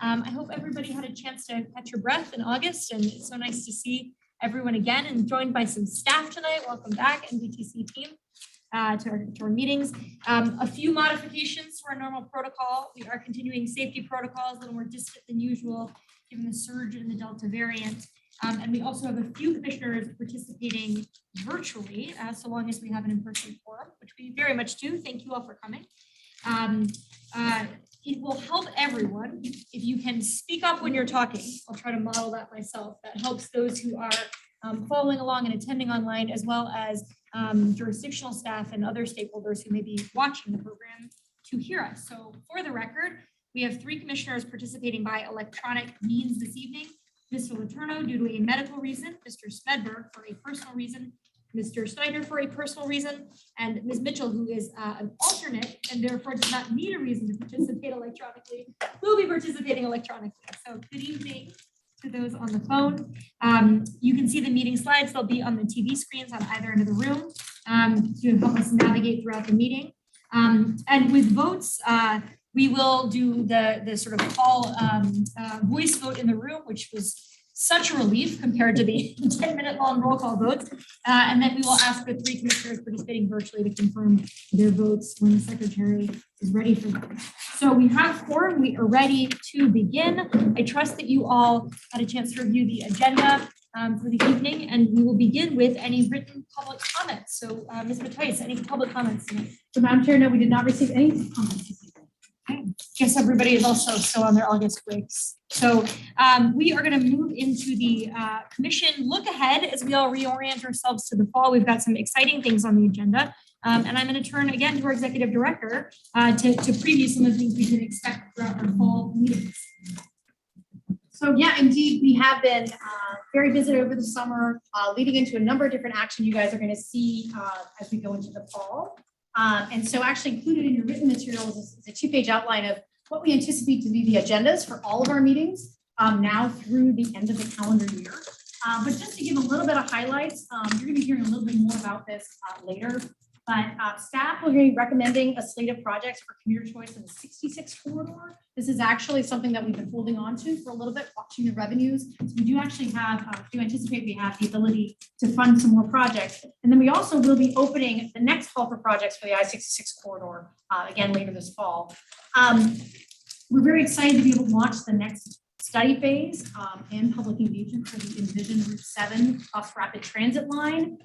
I hope everybody had a chance to catch your breath in August, and it's so nice to see everyone again and joined by some staff tonight. Welcome back, NVTC team, to our meetings. A few modifications to our normal protocol. We are continuing safety protocols, a little more distant than usual, given the surge in the Delta variant. And we also have a few commissioners participating virtually, so long as we have an in-person forum, which we very much do. Thank you all for coming. It will help everyone if you can speak up when you're talking. I'll try to model that myself. That helps those who are following along and attending online, as well as jurisdictional staff and other stakeholders who may be watching the program to hear us. So for the record, we have 3 commissioners participating by electronic means this evening. Mr. Letourneau due to a medical reason, Mr. Smedberg for a personal reason, Mr. Snyder for a personal reason, and Ms. Mitchell, who is an alternate and therefore does not need a reason to participate electronically, will be participating electronically. So good evening to those on the phone. You can see the meeting slides. They'll be on the TV screens on either end of the room to help us navigate throughout the meeting. And with votes, we will do the sort of call voice vote in the room, which was such a relief compared to the 10-minute long roll call votes. And then we will ask the 3 commissioners participating virtually to confirm their votes when the secretary is ready for them. So we have quorum. We are ready to begin. I trust that you all had a chance to review the agenda for the evening, and we will begin with any written public comments. So Ms. Mattice, any public comments tonight? So Madam Chair, no, we did not receive any comments this evening. Okay. Guess everybody is also still on their August breaks. So we are going to move into the commission look ahead as we all reorient ourselves to the fall. We've got some exciting things on the agenda. And I'm going to turn again to our executive director to preview some of the things we can expect throughout our fall meetings. So yeah, indeed, we have been very busy over the summer, leading into a number of different action you guys are going to see as we go into the fall. And so actually included in your written materials is a 2-page outline of what we anticipate to be the agendas for all of our meetings now through the end of the calendar year. But just to give a little bit of highlights, you're going to be hearing a little bit more about this later. But staff will be recommending a slate of projects for commuter choice in the 66 corridor. This is actually something that we've been holding on to for a little bit, watching the revenues. So we do actually have, do anticipate we have the ability to fund some more projects. And then we also will be opening the next call for projects for the I-66 corridor, again, later this fall. We're very excited to be able to launch the next study phase and public engagement for the Evasion Route 7 bus rapid transit line.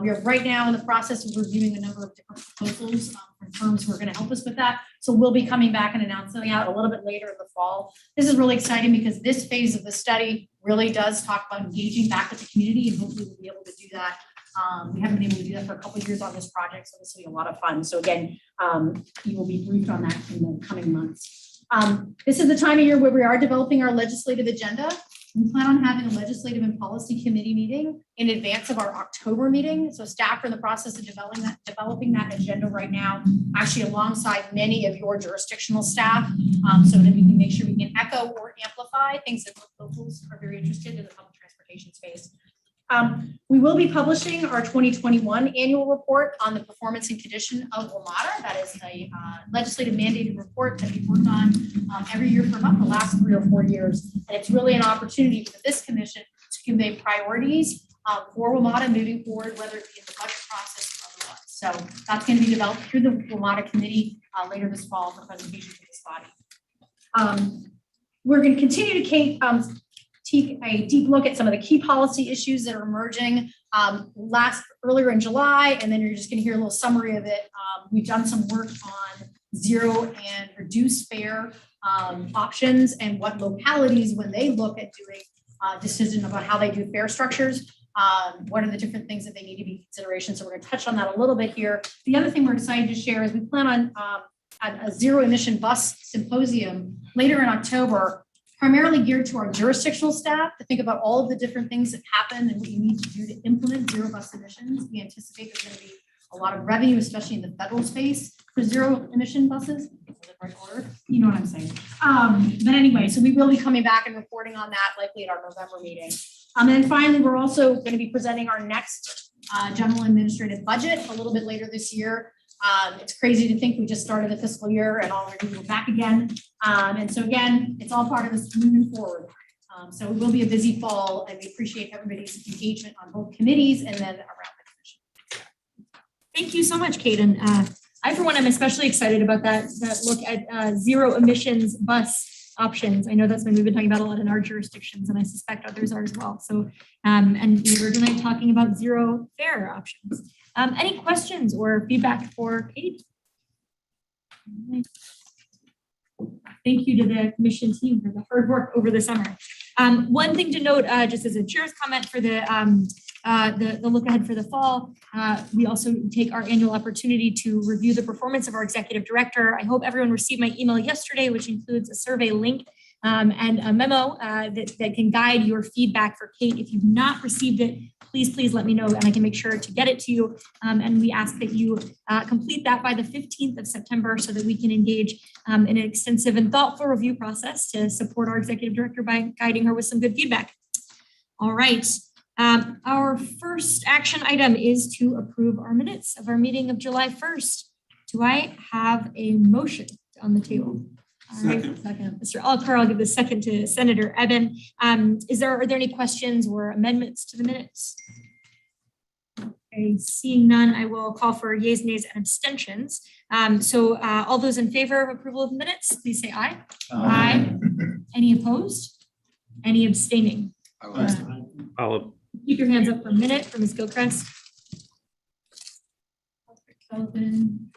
We are right now in the process of reviewing a number of different proposals from firms who are going to help us with that. So we'll be coming back and announcing out a little bit later in the fall. This is really exciting because this phase of the study really does talk about engaging back with the community, and hopefully we'll be able to do that. We haven't been able to do that for a couple of years on this project, so this will be a lot of fun. So again, you will be briefed on that in the coming months. This is the time of year where we are developing our legislative agenda. We plan on having a legislative and policy committee meeting in advance of our October meeting. So staff are in the process of developing that agenda right now, actually alongside many of your jurisdictional staff, so that we can make sure we can echo or amplify things that locals are very interested in the public transportation space. We will be publishing our 2021 annual report on the performance and condition of WMATA. That is a legislative mandated report that we've worked on every year for about the last 3 or 4 years. And it's really an opportunity for this commission to convey priorities for WMATA moving forward, whether it be in the budget process or otherwise. So that's going to be developed through the WMATA committee later this fall for presentation to this body. We're going to continue to take a deep look at some of the key policy issues that are emerging earlier in July, and then you're just going to hear a little summary of it. We've done some work on zero and reduced fare options and what localities, when they look at doing decision about how they do fare structures, what are the different things that they need to be consideration. So we're going to touch on that a little bit here. The other thing we're excited to share is we plan on a zero emission bus symposium later in October, primarily geared to our jurisdictional staff to think about all of the different things that happen and what you need to do to implement zero bus emissions. We anticipate there's going to be a lot of revenue, especially in the federal space for zero emission buses. Right order, you know what I'm saying. But anyway, so we will be coming back and reporting on that likely at our November meeting. And then finally, we're also going to be presenting our next general administrative budget a little bit later this year. It's crazy to think we just started the fiscal year and already we're back again. And so again, it's all part of us moving forward. So it will be a busy fall, and we appreciate everybody's engagement on both committees and then around the commission. Thank you so much, Kate. And I, for one, am especially excited about that look at zero emissions bus options. I know that's something we've been talking about a lot in our jurisdictions, and I suspect others are as well. So, and we were tonight talking about zero fare options. Any questions or feedback for Kate? Thank you to the commission team for the hard work over the summer. One thing to note, just as a chair's comment for the look ahead for the fall, we also take our annual opportunity to review the performance of our executive director. I hope everyone received my email yesterday, which includes a survey link and a memo that can guide your feedback for Kate. If you've not received it, please let me know and I can make sure to get it to you. And we ask that you complete that by the 15th of September so that we can engage in an extensive and thoughtful review process to support our executive director by guiding her with some good feedback. All right. Our first action item is to approve our minutes of our meeting of July 1st. Do I have a motion on the table? Second. Mr. Alcar, I'll give the second to Senator Eben. Are there any questions or amendments to the minutes? Okay, seeing none, I will call for yeas, nays, and abstentions. All those in favor of approval of minutes, please say aye. Aye. Any opposed? Any abstaining? Keep your hands up for a minute for Ms. Gilchrist. Sullivan,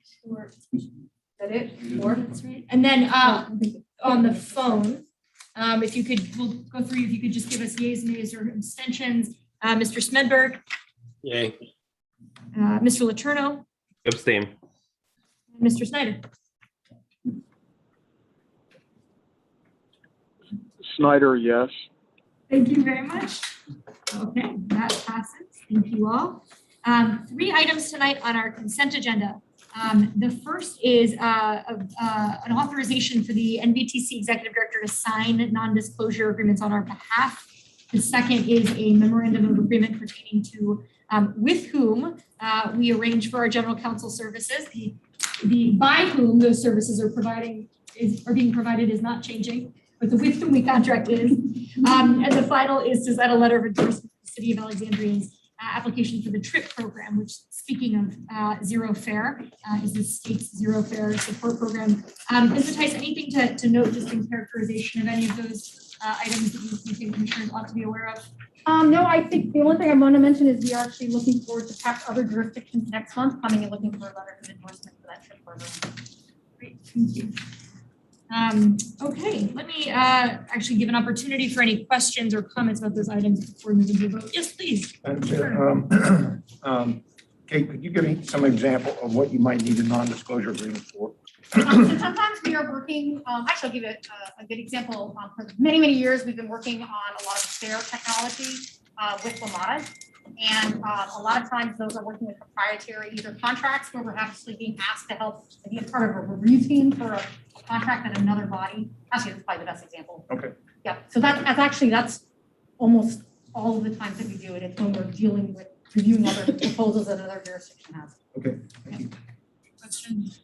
Stewart. Is that it? Four? That's right. And then on the phone, if you could, we'll go through, if you could just give us yeas, nays, or abstentions. Mr. Smedberg. Yay. Mr. Letourneau. Abstain. Mr. Snyder. Snyder, yes. Thank you very much. Okay, that passes. Thank you all. 3 items tonight on our consent agenda. The first is an authorization for the NVTC executive director to sign non-disclosure agreements on our behalf. The second is a memorandum of agreement pertaining to with whom we arrange for our general counsel services. The by whom those services are being provided is not changing, but the with whom we contract is. And the final is to set a letter of endorsement to the City of Alexandria's application for the TRIP program, which, speaking of zero fare, is the state's zero fare support program. Ms. Tice, anything to note just in characterization of any of those items that you think commissioners ought to be aware of? No, I think the only thing I want to mention is we are actually looking forward to perhaps other jurisdictions next month coming and looking for a letter of endorsement for that TRIP program. Great, thank you. Okay, let me actually give an opportunity for any questions or comments about those items before we move into the vote. Yes, please. Kate, could you give me some example of what you might need a non-disclosure agreement for? So sometimes we are working, actually I'll give it a good example. For many years, we've been working on a lot of fare technology with Lamada. And a lot of times those are working with proprietary either contracts where we're actually being asked to help be a part of a review team for a contract at another body. Actually, that's probably the best example. Okay. Yeah, so that's almost all of the times that we do it. It's when we're dealing with reviewing other proposals that another jurisdiction has. Okay, thank you. Questions?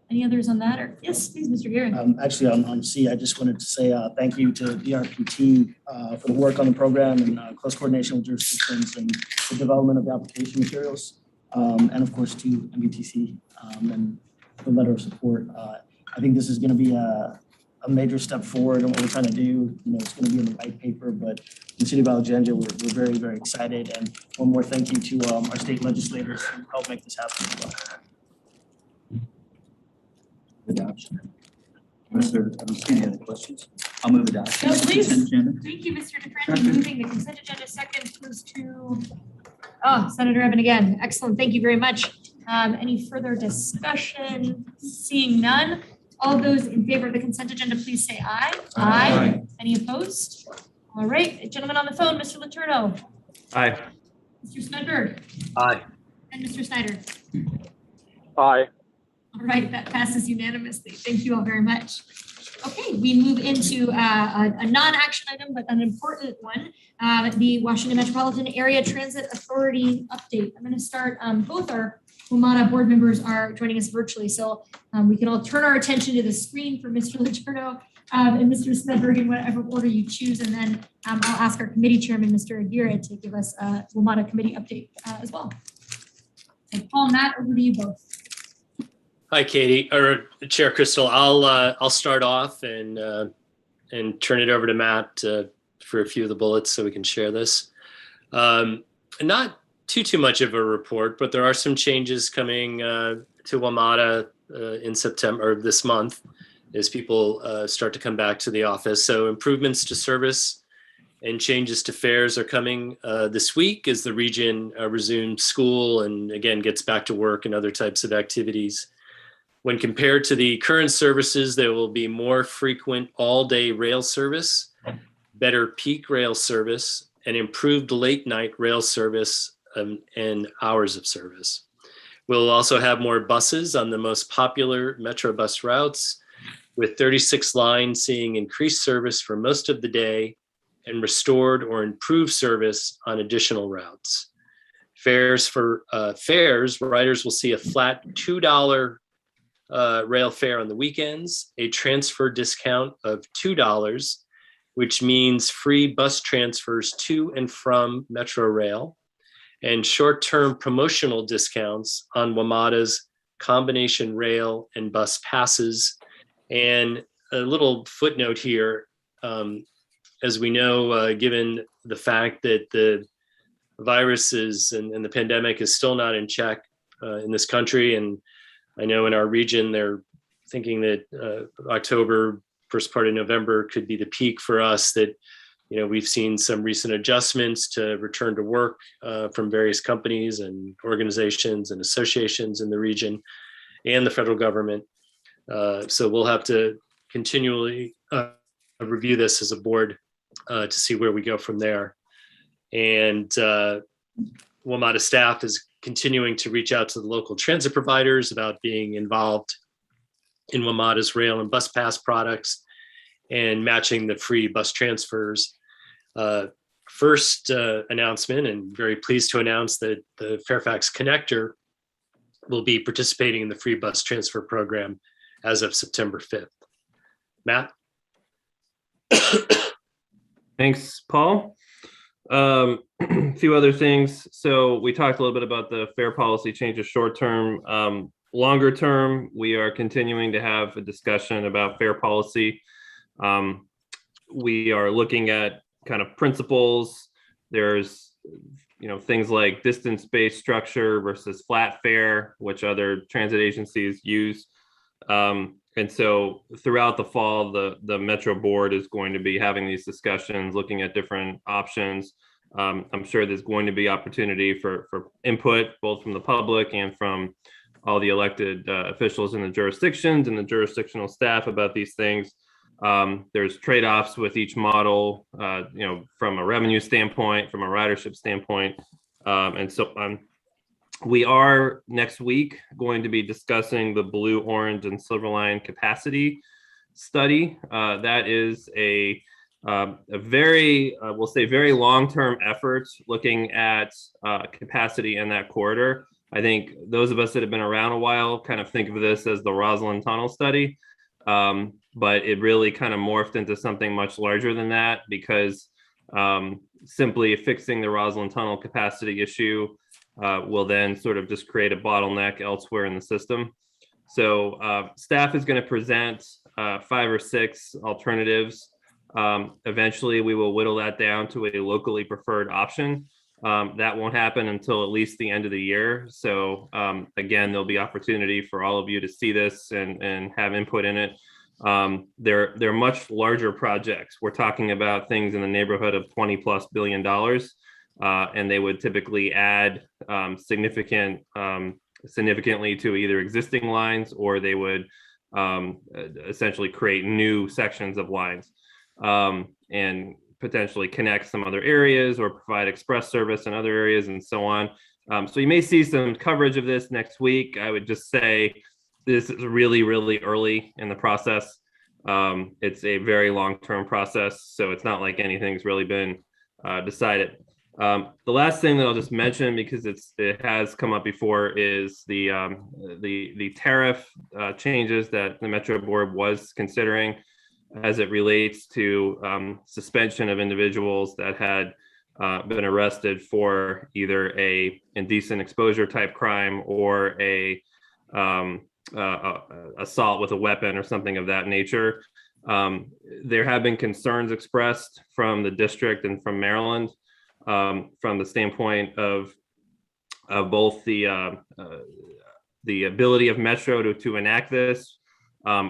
Any others on that? Or yes, please, Mr. Guerin. Actually, on C, I just wanted to say thank you to the RPT for the work on the program and close coordination with jurisdictions and the development of the application materials, and of course to NVTC and the letter of support. I think this is going to be a major step forward in what we're trying to do. You know, it's going to be in the white paper, but in the City of Alexandria, we're very excited. And one more thank you to our state legislators who helped make this happen as well. Adoption. Unless there are any other questions, I'll move adoption. No, of the please. consent agenda. Thank you, Mr. DeFranco. Moving the consent agenda. Second goes to Senator Eben again. Excellent. Thank you very much. Any further discussion? Seeing none. All those in favor of the consent agenda, please say aye. Aye. Any opposed? All right, gentleman on the phone, Mr. Letourneau. Aye. Mr. Smedberg. Aye. And Mr. Snyder. Aye. All right, that passes unanimously. Thank you all very much. Okay, we move into a non-action item, but an important one, the Washington Metropolitan Area Transit Authority update. I'm going to start both our WMATA board members are joining us virtually. So we can all turn our attention to the screen for Mr. Letourneau and Mr. Smedberg in whatever order you choose. And then I'll ask our committee chairman, Mr. Aguirre, to give us a WMATA committee update as well. So Paul, Matt, over to you both. Hi, Katie, or Chair Crystal. I'll start off and turn it over to Matt for a few of the bullets so we can share this. Not too much of a report, but there are some changes coming to WMATA in September or this month as people start to come back to the office. So improvements to service and changes to fares are coming this week as the region resumes school and again gets back to work and other types of activities. When compared to the current services, there will be more frequent all-day rail service, better peak rail service, and improved late-night rail service and hours of service. We'll also have more buses on the most popular Metro bus routes, with 36 lines seeing increased service for most of the day and restored or improved service on additional routes. Fares, riders will see a flat $2 rail fare on the weekends, a transfer discount of $2, which means free bus transfers to and from Metro Rail, and short-term promotional discounts on WMATA's combination rail and bus passes. And a little footnote here, as we know, given the fact that the virus is and the pandemic is still not in check in this country, and I know in our region they're thinking that October, first part of November could be the peak for us, that we've seen some recent adjustments to return to work from various companies and organizations and associations in the region and the federal government. So we'll have to continually review this as a board to see where we go from there. And WMATA staff is continuing to reach out to the local transit providers about being involved in WMATA's rail and bus pass products and matching the free bus transfers. First announcement, and very pleased to announce that the Fairfax Connector will be participating in the free bus transfer program as of September 5th. Matt? Thanks, Paul. A few other things. So we talked a little bit about the fare policy changes short term. Longer term, we are continuing to have a discussion about fare policy. We are looking at kind of principles. There's things like distance-based structure versus flat fare, which other transit agencies use. And so throughout the fall, the Metro board is going to be having these discussions, looking at different options. I'm sure there's going to be opportunity for input, both from the public and from all the elected officials in the jurisdictions and the jurisdictional staff about these things. There's trade-offs with each model, from a revenue standpoint, from a ridership standpoint, and so on. We are next week going to be discussing the Blue, Orange, and Silver Line capacity study. That is a very, we'll say, very long-term effort looking at capacity in that corridor. I think those of us that have been around a while kind of think of this as the Roslyn Tunnel study, but it really kind of morphed into something much larger than that, because simply fixing the Roslyn Tunnel capacity issue will then sort of just create a bottleneck elsewhere in the system. So staff is going to present 5 or 6 alternatives. Eventually, we will whittle that down to a locally preferred option. That won't happen until at least the end of the year. So again, there'll be opportunity for all of you to see this and have input in it. They're much larger projects. We're talking about things in the neighborhood of $20+ billion. And they would typically add significantly to either existing lines, or they would essentially create new sections of lines and potentially connect some other areas or provide express service in other areas and so on. So you may see some coverage of this next week. I would just say this is really, really early in the process. It's a very long-term process, so it's not like anything's really been decided. The last thing that I'll just mention, because it has come up before, is the tariff changes that the Metro Board was considering as it relates to suspension of individuals that had been arrested for either a indecent exposure type crime or a assault with a weapon or something of that nature. There have been concerns expressed from the district and from Maryland from the standpoint of both the ability of Metro to enact this,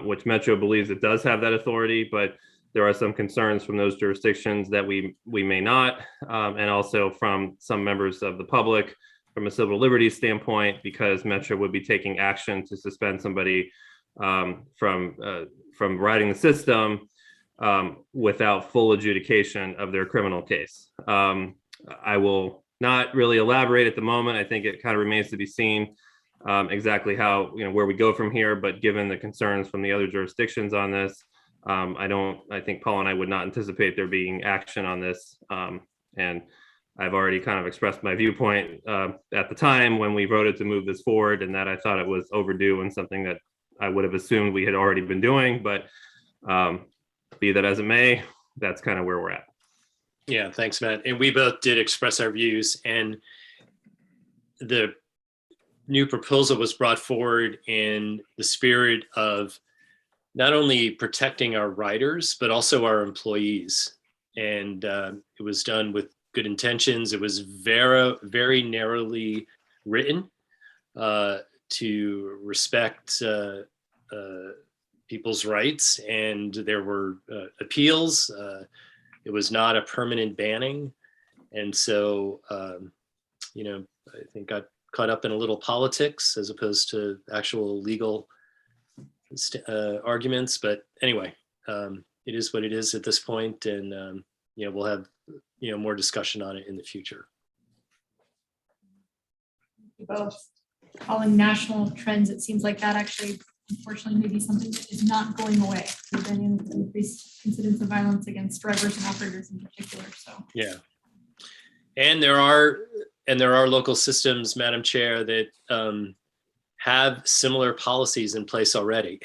which Metro believes it does have that authority, but there are some concerns from those jurisdictions that we may not, and also from some members of the public from a civil liberties standpoint, because Metro would be taking action to suspend somebody from riding the system without full adjudication of their criminal case. I will not really elaborate at the moment. I think it kind of remains to be seen exactly how, where we go from here, but given the concerns from the other jurisdictions on this, I think Paul and I would not anticipate there being action on this. And I've already kind of expressed my viewpoint at the time when we voted to move this forward, and that I thought it was overdue and something that I would have assumed we had already been doing, but be that as it may, that's kind of where we're at. Yeah, thanks, Matt. And we both did express our views, and the new proposal was brought forward in the spirit of not only protecting our riders, but also our employees. And it was done with good intentions. It was very, very narrowly written to respect people's rights, and there were appeals. It was not a permanent banning. And so, I think got caught up in a little politics as opposed to actual legal arguments. But anyway, it is what it is at this point. And, we'll have, more discussion on it in the future. Both following national trends, it seems like that actually, unfortunately, may be something that is not going away. The dynamic of increased incidents of violence against drivers and operators in particular. So yeah, and there are local systems, Madam Chair, that have similar policies in place already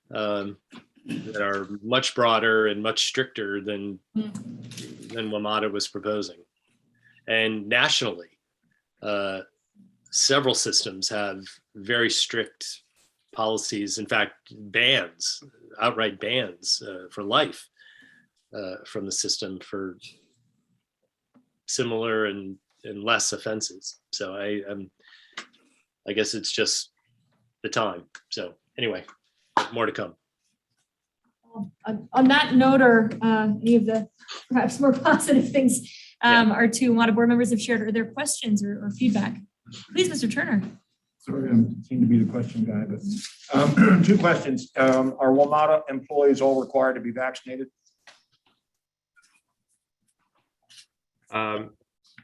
that are much broader and much stricter than WMATA was proposing. And nationally, several systems have very strict policies, in fact, bans, outright bans for life from the system for similar and less offenses. So I guess it's just the time. So anyway, more to come. on that note, or any of the perhaps more positive things our two WMATA board members have shared, are there questions or feedback? Please, Mr. Turner. Sorry, I seem to be the question guy, but two questions. Are WMATA employees all required to be vaccinated?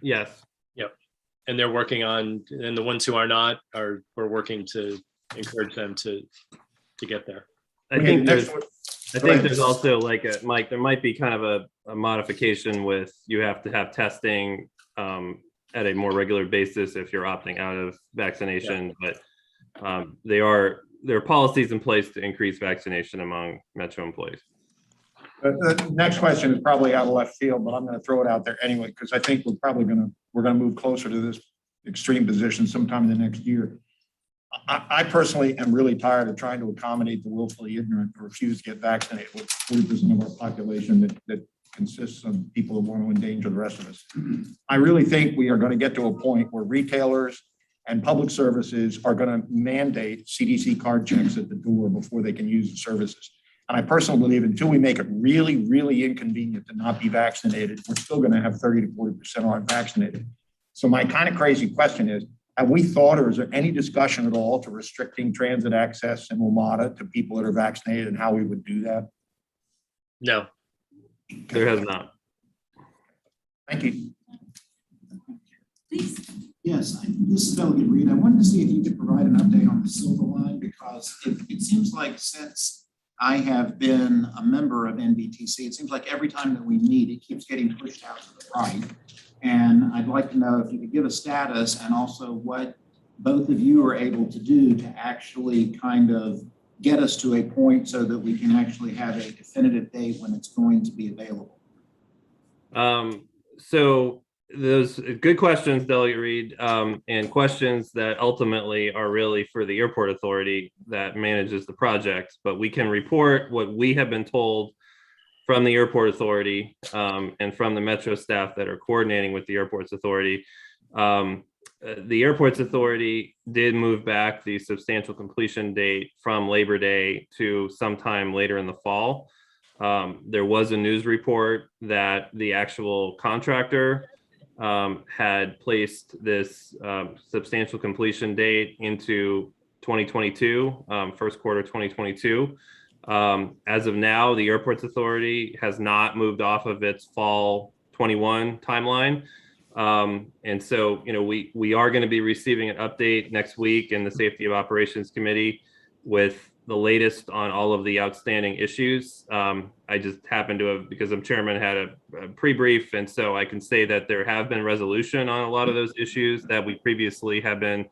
Yes. Yep. And they're working on, and the ones who are not we're working to encourage them to get there. I think there's also like Mike, there might be kind of a modification with, you have to have testing at a more regular basis if you're opting out of vaccination, but there are policies in place to increase vaccination among Metro employees. The next question is probably out of left field, but I'm going to throw it out there anyway, because I think we're going to move closer to this extreme position sometime in the next year. I personally am really tired of trying to accommodate the willfully ignorant who refuse to get vaccinated, with 40% of our population that consists of people who want to endanger the rest of us. I really think we are going to get to a point where retailers and public services are going to mandate CDC card checks at the door before they can use the services. And I personally believe until we make it really, really inconvenient to not be vaccinated, we're still going to have 30 to 40% aren't vaccinated. So my kind of crazy question is, have we thought, or is there any discussion at all to restricting transit access in WMATA to people that are vaccinated and how we would do that? No. There has not. Thank you. Please. Yes, this is Delegate Reed. I wanted to see if you could provide an update on the Silver Line, because it seems like since I have been a member of NVTC, it seems like every time that we meet, it keeps getting pushed out to the right. And I'd like to know if you could give a status and also what both of you are able to do to actually kind of get us to a point so that we can actually have a definitive date when it's going to be available. So those good questions, Delegate Reed, and questions that ultimately are really for the airport authority that manages the project. But we can report what we have been told from the airport authority and from the Metro staff that are coordinating with the airports authority. The airports authority did move back the substantial completion date from Labor Day to sometime later in the fall. There was a news report that the actual contractor had placed this substantial completion date into 2022, first quarter 2022. As of now, the airports authority has not moved off of its fall 21 timeline. And so, we are going to be receiving an update next week in the Safety of Operations Committee with the latest on all of the outstanding issues. I just happened to have, because I'm chairman, had a pre-brief, and so I can say that there have been resolution on a lot of those issues that we previously have been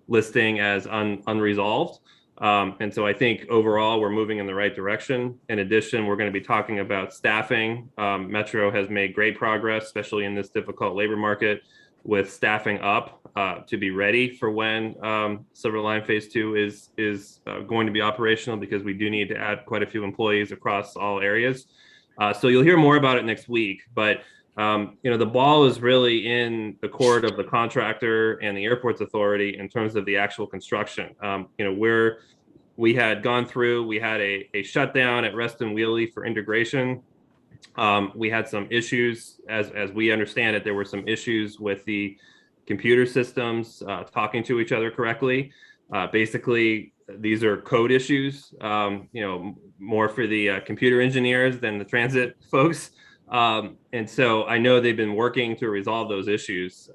listing as unresolved. And so I think overall we're moving in the right direction. In addition, we're going to be talking about staffing. Metro has made great progress, especially in this difficult labor market, with staffing up to be ready for when Silver Line Phase 2 is going to be operational, because we do need to add quite a few employees across all areas. So you'll hear more about it next week, but the ball is really in the court of the contractor and the airports authority in terms of the actual construction. We had gone through, we had a shutdown at Reston Wheelie for integration. We had some issues, as we understand it, there were some issues with the computer systems talking to each other correctly. Basically, these are code issues, more for the computer engineers than the transit folks. And so I know they've been working to resolve those issues,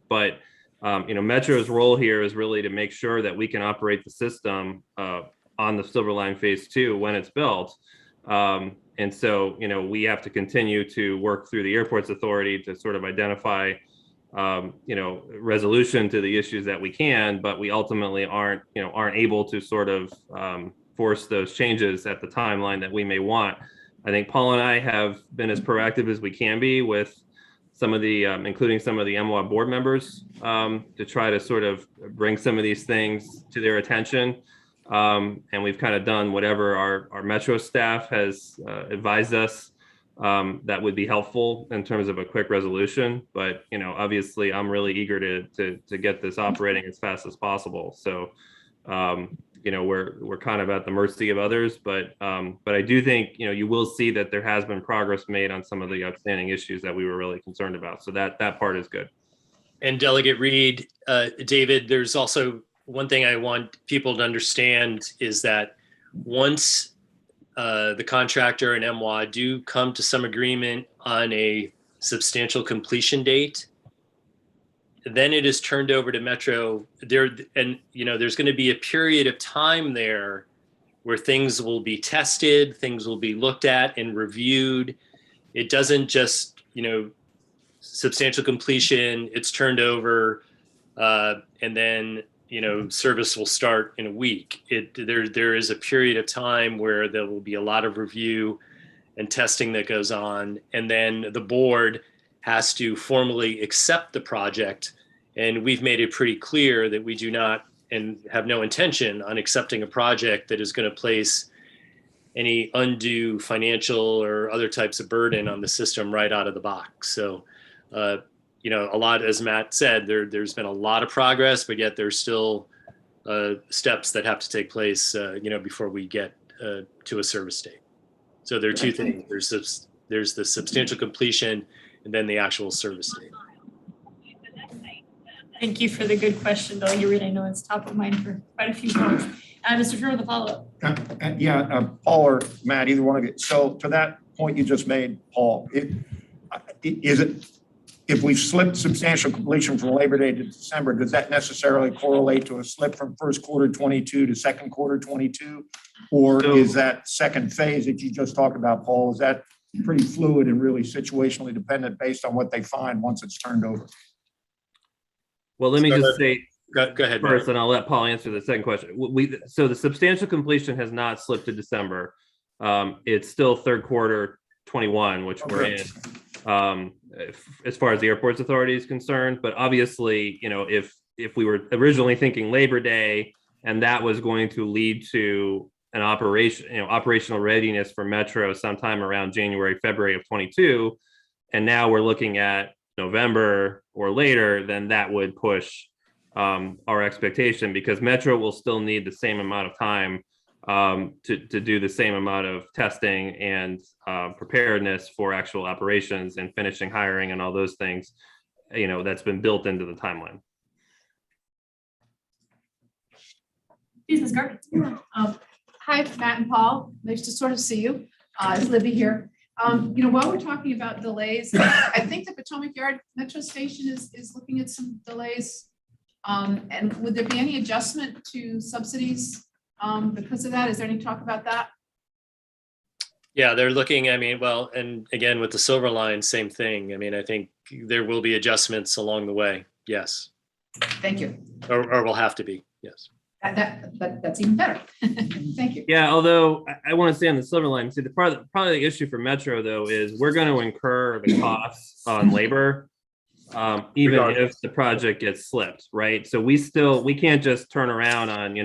but Metro's role here is really to make sure that we can operate the system on the Silver Line Phase 2 when it's built. And so, we have to continue to work through the airports authority to sort of identify, resolution to the issues that we can, but we ultimately aren't able to sort of force those changes at the timeline that we may want. I think Paul and I have been as proactive as we can be with some of the, including some of the MWA board members, to try to sort of bring some of these things to their attention. And we've kind of done whatever our Metro staff has advised us that would be helpful in terms of a quick resolution. But, obviously I'm really eager to get this operating as fast as possible. So, we're kind of at the mercy of others, but I do think, you will see that there has been progress made on some of the outstanding issues that we were really concerned about. So that part is good. And Delegate Reed, David, there's also one thing I want people to understand is that once the contractor and MWA do come to some agreement on a substantial completion date, then it is turned over to Metro there. And, there's going to be a period of time there where things will be tested, things will be looked at and reviewed. It doesn't just, substantial completion, it's turned over, and then, service will start in a week. There is a period of time where there will be a lot of review and testing that goes on. And then the board has to formally accept the project. And we've made it pretty clear that we do not and have no intention on accepting a project that is going to place any undue financial or other types of burden on the system right out of the box. So, a lot, as Matt said, there's been a lot of progress, but yet there's still steps that have to take place, before we get to a service date. So there are two things. There's the substantial completion and then the actual service date. Thank you for the good question, Delegate Reed. I know it's top of mind for quite a few folks. Mr. Fair with a follow-up. Paul or Matt, either one of you. So to that point you just made, Paul, if we've slipped substantial completion from Labor Day to December, does that necessarily correlate to a slip from first quarter 22 to second quarter 22? Or is that second phase that you just talked about, Paul, is that pretty fluid and really situationally dependent based on what they find once it's turned over. Well, let me just say Go ahead, Matt. first, and I'll let Paul answer the second question. So the substantial completion has not slipped to December. It's still third quarter 21, which we're in, as far as the airports authority is concerned. But obviously, if we were originally thinking Labor Day, and that was going to lead to an operational readiness for Metro sometime around January, February of 22, and now we're looking at November or later, then that would push our expectation, because Metro will still need the same amount of time to do the same amount of testing and preparedness for actual operations and finishing hiring and all those things, that's been built into the timeline. Please, Ms. Gardner. Hi, Matt and Paul. Nice to sort of see you. It's Libby here. While we're talking about delays, I think the Potomac Yard Metro Station is looking at some delays. And would there be any adjustment to subsidies because of that? Is there any talk about that? Yeah, they're looking, and again, with the Silver Line, same thing. I think there will be adjustments along the way. Yes. Thank you. Or will have to be. Yes. That's even better. Thank you. Yeah, although I want to say on the Silver Line, see, probably the issue for Metro though is we're going to incur the costs on labor, even if the project gets slipped, right? So we can't just turn around on,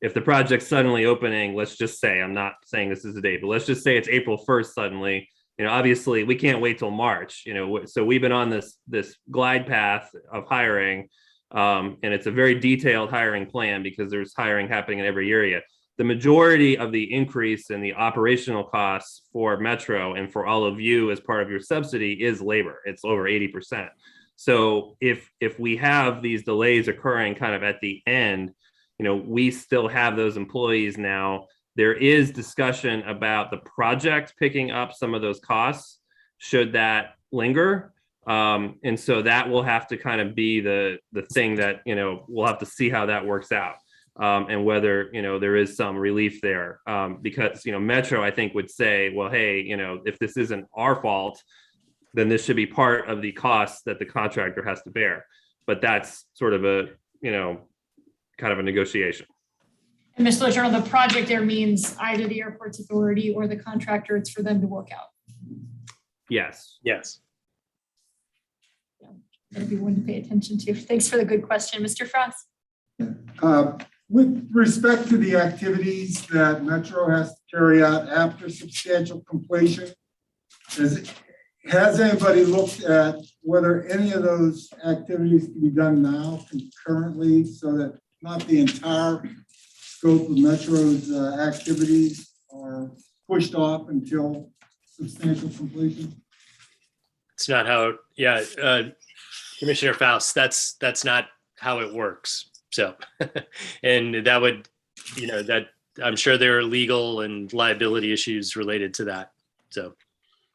if the project's suddenly opening, let's just say, I'm not saying this is the date, but let's just say it's April 1st suddenly, obviously we can't wait till March, so we've been on this glide path of hiring. And it's a very detailed hiring plan because there's hiring happening in every area. The majority of the increase in the operational costs for Metro and for all of you as part of your subsidy is labor. It's over 80%. So if we have these delays occurring kind of at the end, we still have those employees now. There is discussion about the project picking up some of those costs should that linger. And so that will have to kind of be the thing that, we'll have to see how that works out, and whether, there is some relief there, because, Metro, I think, would say, well, hey, if this isn't our fault, then this should be part of the costs that the contractor has to bear. But that's sort of a, kind of a negotiation. And Mr. Letourneau, the project there means either the airport's authority or the contractor. It's for them to work out. Yes. Yes. That'd be one to pay attention to. Thanks for the good question, Mr. Frost. With respect to the activities that Metro has to carry out after substantial completion, has anybody looked at whether any of those activities can be done now concurrently so that not the entire scope of Metro's activities are pushed off until substantial completion? It's not how, Commissioner Faust, that's not how it works. So, and that would, that I'm sure there are legal and liability issues related to that. So,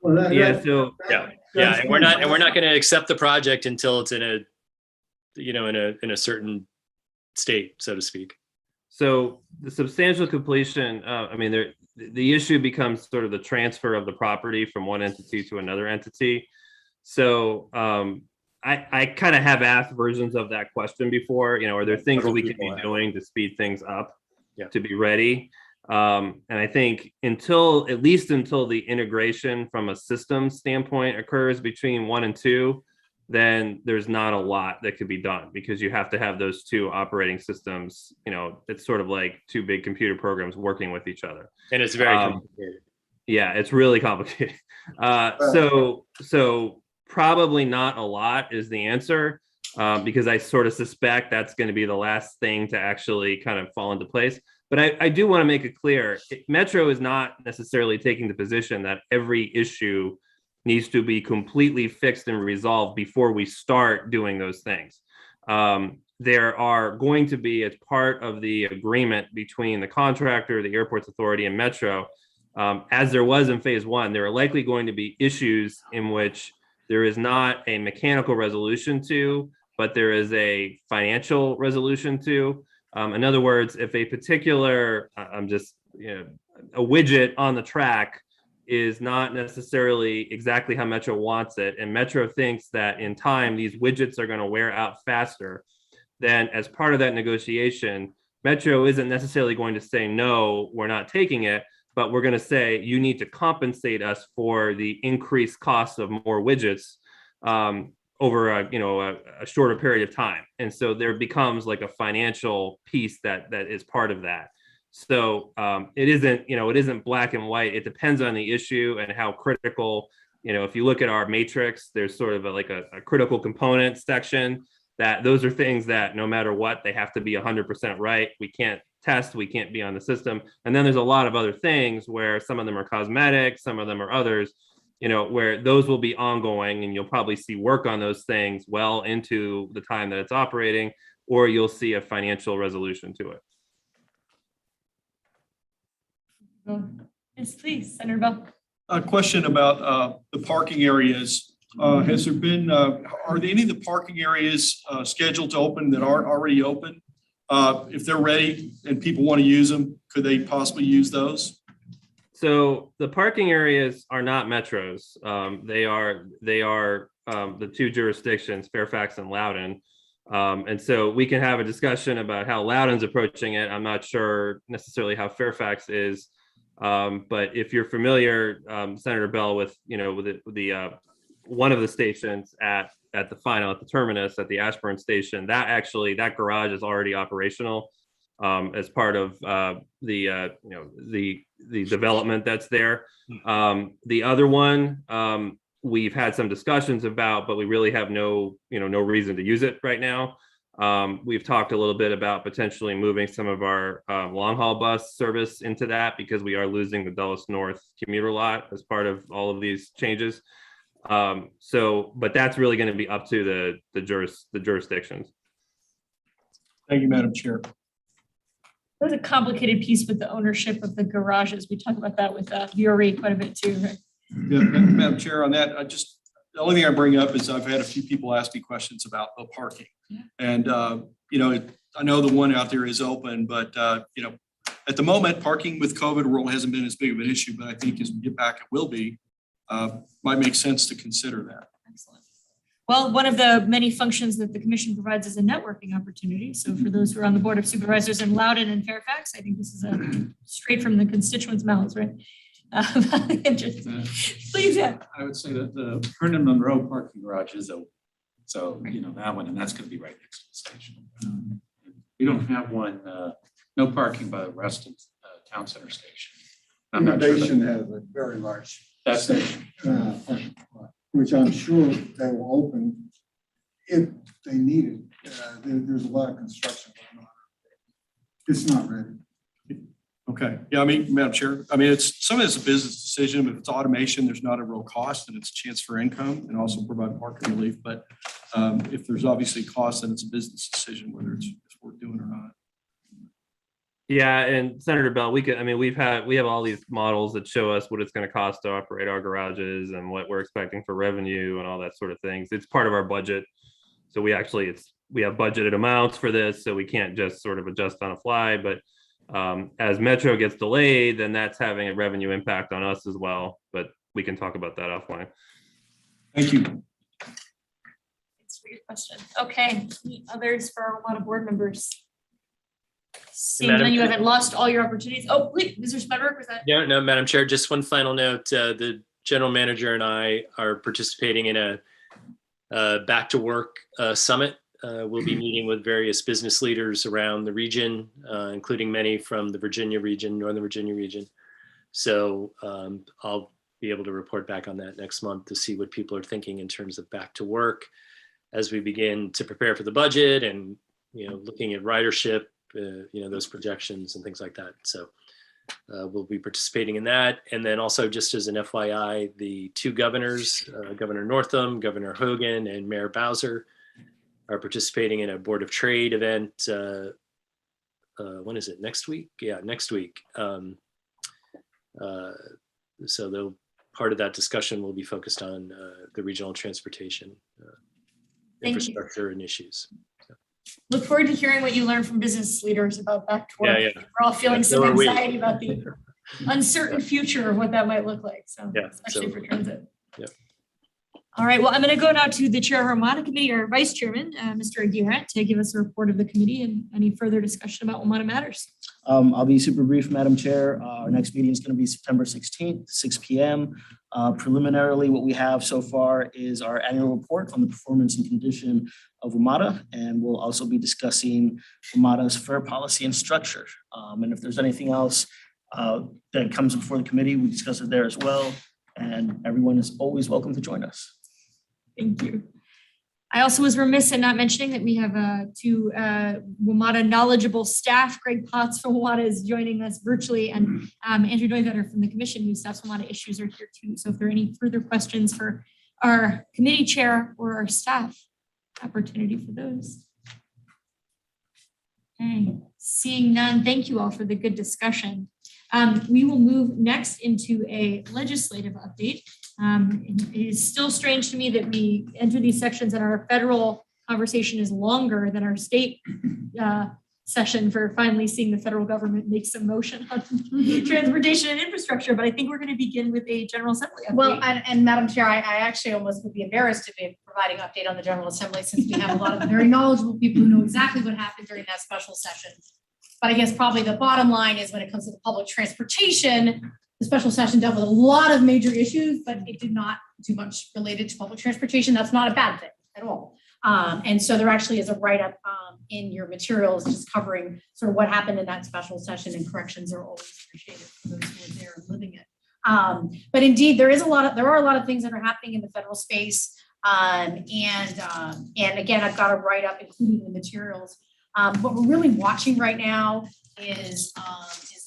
Well, and we're not going to accept the project until it's in a certain state, so to speak. So the substantial completion, the issue becomes sort of the transfer of the property from one entity to another entity. So I kind of have asked versions of that question before, are there things we can be doing to speed things up to be ready? And I think at least until the integration from a system standpoint occurs between 1 and 2, then there's not a lot that could be done because you have to have those two operating systems. It's sort of like two big computer programs working with each other. And it's very complicated. Yeah, it's really complicated. So probably not a lot is the answer, because I sort of suspect that's going to be the last thing to actually kind of fall into place. But I do want to make it clear, Metro is not necessarily taking the position that every issue needs to be completely fixed and resolved before we start doing those things. There are going to be, as part of the agreement between the contractor, the airports authority, and Metro, as there was in phase 1, there are likely going to be issues in which there is not a mechanical resolution to, but there is a financial resolution to. In other words, if a particular, a widget on the track is not necessarily exactly how Metro wants it. And Metro thinks that in time, these widgets are going to wear out faster. Then as part of that negotiation, Metro isn't necessarily going to say, no, we're not taking it, but we're going to say, you need to compensate us for the increased cost of more widgets over a shorter period of time. And so there becomes like a financial piece that is part of that. So it isn't black and white. It depends on the issue and how critical, if you look at our matrix, there's sort of a critical component section that those are things that no matter what, they have to be 100% right. We can't test, we can't be on the system. And then there's a lot of other things where some of them are cosmetic, some of them are others, where those will be ongoing, and you'll probably see work on those things well into the time that it's operating, or you'll see a financial resolution to it. Yes, please, Senator Bell. A question about the parking areas. Has there been, are any of the parking areas scheduled to open that aren't already open? If they're ready and people want to use them, could they possibly use those? So the parking areas are not Metros. They are the two jurisdictions, Fairfax and Loudoun. And so we can have a discussion about how Loudoun's approaching it. I'm not sure necessarily how Fairfax is. But if you're familiar, Senator Bell, with the one of the stations at the terminus at the Ashburn station, that garage is already operational as part of the development that's there. The other one we've had some discussions about, but we really have no reason to use it right now. We've talked a little bit about potentially moving some of our long haul bus service into that, because we are losing the Dulles North commuter lot as part of all of these changes. But that's really going to be up to the jurisdictions. Thank you, Madam Chair. There's a complicated piece with the ownership of the garages. We talk about that with VRE quite a bit too, right? Yeah, Madam Chair, on that, the only thing I bring up is I've had a few people ask me questions about the parking. Yeah. And, I know the one out there is open, but, at the moment, parking with COVID world hasn't been as big of an issue, but I think as we get back, it will be. Might make sense to consider that. Excellent. Well, one of the many functions that the commission provides is a networking opportunity. So for those who are on the Board of Supervisors in Loudoun and Fairfax, I think this is straight from the constituents' mouths, right? Interesting. Please, yeah. I would say that the Herndon Monroe parking garage is open. So, that one, and that's going to be right next to the station. We don't have one, no parking by the Reston Town Center station. Innovation has a very large station, which I'm sure they will open if they need it. There's a lot of construction going on. It's not ready. Okay. Yeah, Madam Chair, some of it's a business decision. If it's automation, there's not a real cost, and it's a chance for income and also provide parking relief. But if there's obviously cost, then it's a business decision whether it's worth doing or not. Yeah, and Senator Bell, we have all these models that show us what it's going to cost to operate our garages and what we're expecting for revenue and all that sort of things. It's part of our budget. So we have budgeted amounts for this, so we can't just sort of adjust on a fly. But as Metro gets delayed, then that's having a revenue impact on us as well. But we can talk about that offline. Thank you. Thanks for your question. Okay, any others for our lot of board members? Seeing that you haven't lost all your opportunities. Oh, please, Mr. Smedberg, was that? Yeah, no, Madam Chair, just one final note. The general manager and I are participating in a back to work summit. We'll be meeting with various business leaders around the region, including many from the Virginia region, Northern Virginia region. So I'll be able to report back on that next month to see what people are thinking in terms of back to work as we begin to prepare for the budget and, looking at ridership, those projections and things like that. So we'll be participating in that. And then also, just as an FYI, the two governors, Governor Northam, Governor Hogan, and Mayor Bowser, are participating in a Board of Trade event. When is it? Next week? Yeah, next week. So part of that discussion will be focused on the regional transportation infrastructure and issues. So. Look forward to hearing what you learn from business leaders about back to work. Yeah. We're all feeling some anxiety about the uncertain future of what that might look like. So Yeah, especially so- for transit. Yeah. All right, well, I'm going to go now to the chair of our WMATA committee, or vice chairman, Mr. Aguirre, to give us a report of the committee and any further discussion about WMATA matters. I'll be super brief, Madam Chair. Our next meeting is going to be September 16th, 6 p.m. Preliminarily, what we have so far is our annual report on the performance and condition of WMATA, and we'll also be discussing WMATA's fair policy and structure. And if there's anything else that comes before the committee, we discuss it there as well. And everyone is always welcome to join us. Thank you. I also was remiss in not mentioning that we have two WMATA knowledgeable staff. Greg Potts from WMATA is joining us virtually, and Andrew Neuvetter from the commission, who staffs WMATA issues, are here too. So if there are any further questions for our committee chair or our staff, opportunity for those. Okay, seeing none, thank you all for the good discussion. We will move next into a legislative update. It is still strange to me that we enter these sections and our federal conversation is longer than our state session for finally seeing the federal government make some motion on transportation and infrastructure. But I think we're going to begin with a General Assembly update. Well, and Madam Chair, I actually almost would be embarrassed to be providing an update on the General Assembly, since we have a lot of very knowledgeable people who know exactly what happened during that special session. But I guess probably the bottom line is, when it comes to the public transportation, the special session dealt with a lot of major issues, but it did not do much related to public transportation. That's not a bad thing at all. And so there actually is a write-up in your materials just covering sort of what happened in that special session, and corrections are always appreciated for those who are there and living it. But indeed, there are a lot of things that are happening in the federal space. And again, I've got a write-up including the materials. What we're really watching right now is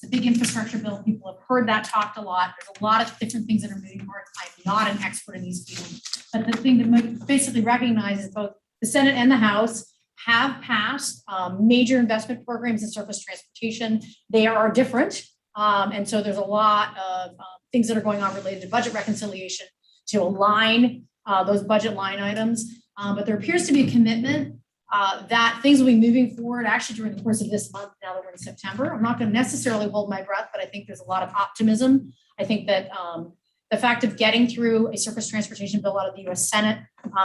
the big infrastructure bill. People have heard that talked a lot. There's a lot of different things that are moving forward. I'm not an expert in these fields, but the thing that basically recognizes both the Senate and the House have passed major investment programs in surface transportation. They are different. And so there's a lot of things that are going on related to budget reconciliation to align those budget line items. But there appears to be a commitment that things will be moving forward actually during the course of this month, now that we're in September. I'm not going to necessarily hold my breath, but I think there's a lot of optimism. I think that the fact of getting through a surface transportation bill out of the US Senate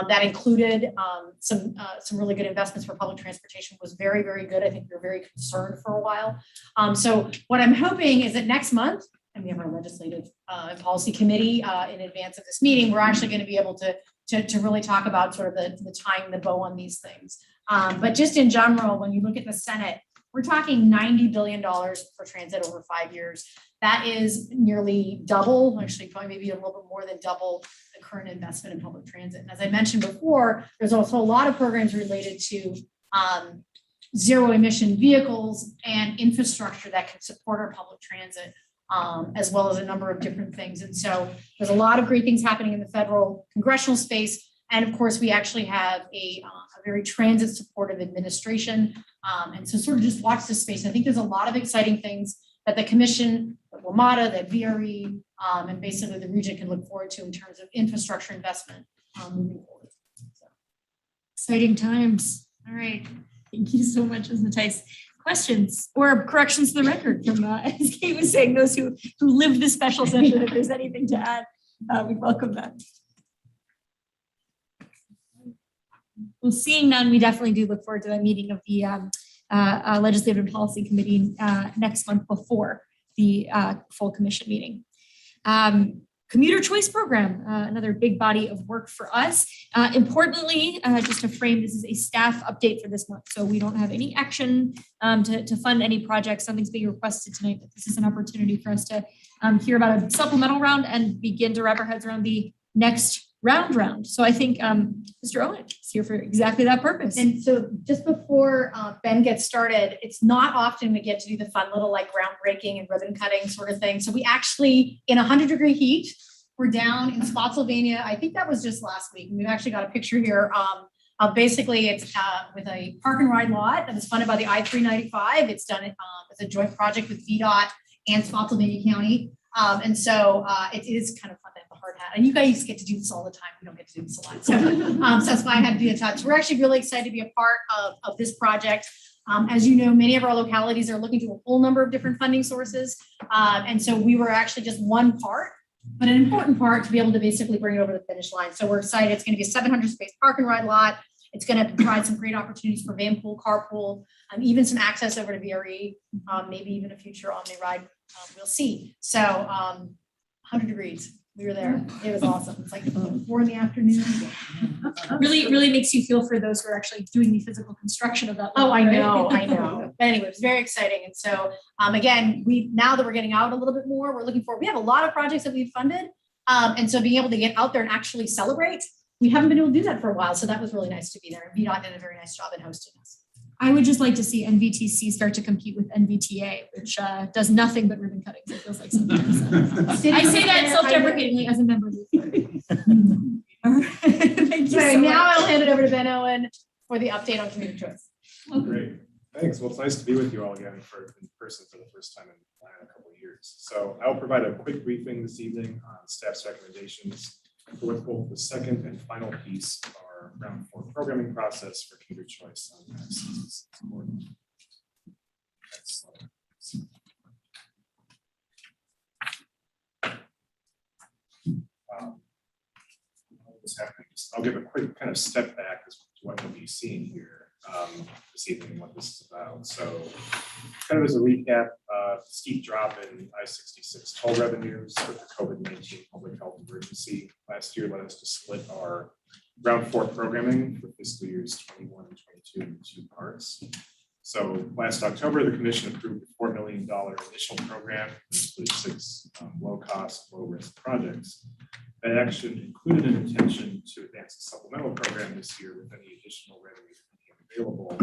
that included some really good investments for public transportation was very, very good. I think we were very concerned for a while. So what I'm hoping is that next month, and we have our legislative and policy committee in advance of this meeting, we're actually going to be able to really talk about sort of the tying the bow on these things. But just in general, when you look at the Senate, we're talking $90 billion for transit over 5 years. That is nearly double, actually probably maybe a little bit more than double the current investment in public transit. And as I mentioned before, there's also a lot of programs related to zero emission vehicles and infrastructure that can support our public transit, as well as a number of different things. And so there's a lot of great things happening in the federal congressional space. And of course, we actually have a very transit supportive administration. And so sort of just watch this space. I think there's a lot of exciting things that the commission, the WMATA, the VRE, and basically the region can look forward to in terms of infrastructure investment moving forward. So. Exciting times. All right. Thank you so much, Ms. Matthijs. Questions or corrections to the record from, as Kate was saying, those who lived this special session, if there's anything to add, we welcome that. Well, seeing none, we definitely do look forward to that meeting of the Legislative and Policy Committee next month before the full commission meeting. Commuter choice program, another big body of work for us. Importantly, just to frame, this is a staff update for this month. So we don't have any action to fund any projects. Something's being requested tonight, but this is an opportunity for us to hear about a supplemental round and begin to wrap our heads around the next round. So I think Mr. Owen is here for exactly that purpose. And so just before Ben gets started, it's not often we get to do the fun little like groundbreaking and ribbon cutting sort of thing. So we actually, in 100-degree heat, we're down in Spotsylvania. I think that was just last week. We've actually got a picture here. Basically, it's with a park and ride lot that was funded by the I-395. It's done as a joint project with VDOT and Spotsylvania County. And so it is kind of fun to have a hard hat. And you guys get to do this all the time. We don't get to do this a lot. So, so that's why I had to be in touch. We're actually really excited to be a part of this project. As you know, many of our localities are looking to a whole number of different funding sources. And so we were actually just one part, but an important part to be able to basically bring it over the finish line. So we're excited. It's going to be a 700 space park and ride lot. It's going to provide some great opportunities for van pool, carpool, even some access over to VRE, maybe even a future Omni ride. We'll see. So 100 degrees. We were there. It was awesome. It's like 4 in the afternoon. Really makes you feel for those who are actually doing the physical construction of that. Oh, I right? know. But anyway, it was very exciting. And so, again, now that we're getting out a little bit more, we have a lot of projects that we've funded. And so being able to get out there and actually celebrate, we haven't been able to do that for a while. So that was really nice to be there. VDOT did a very nice job in hosting us. I would just like to see NVTC start to compete with NVTA, which does nothing but ribbon cutting. It feels like sometimes. I say that self-deprecatingly as a member of the authority. Thank you so Now much. I'll hand it over to Ben Owen for the update on community choice. Great, thanks. Well, it's nice to be with you all again in person for the first time in a couple of years. So I'll provide a quick briefing this evening on staff's recommendations for what's both the second and final piece of our round 4 programming process for commuter choice on the next board. Next slide. What's happening? I'll give a quick kind of step back as to what you'll be seeing here this evening and what this is about. So kind of as a recap, steep drop in I-66 toll revenues with the COVID-19 public health emergency last year led us to split our round 4 programming for fiscal years 21 and 22 into 2 parts. So last October, the commission approved a $4 million initial program with 6 low-cost, low-risk projects. That action included an intention to advance a supplemental program this year with any additional revenue available,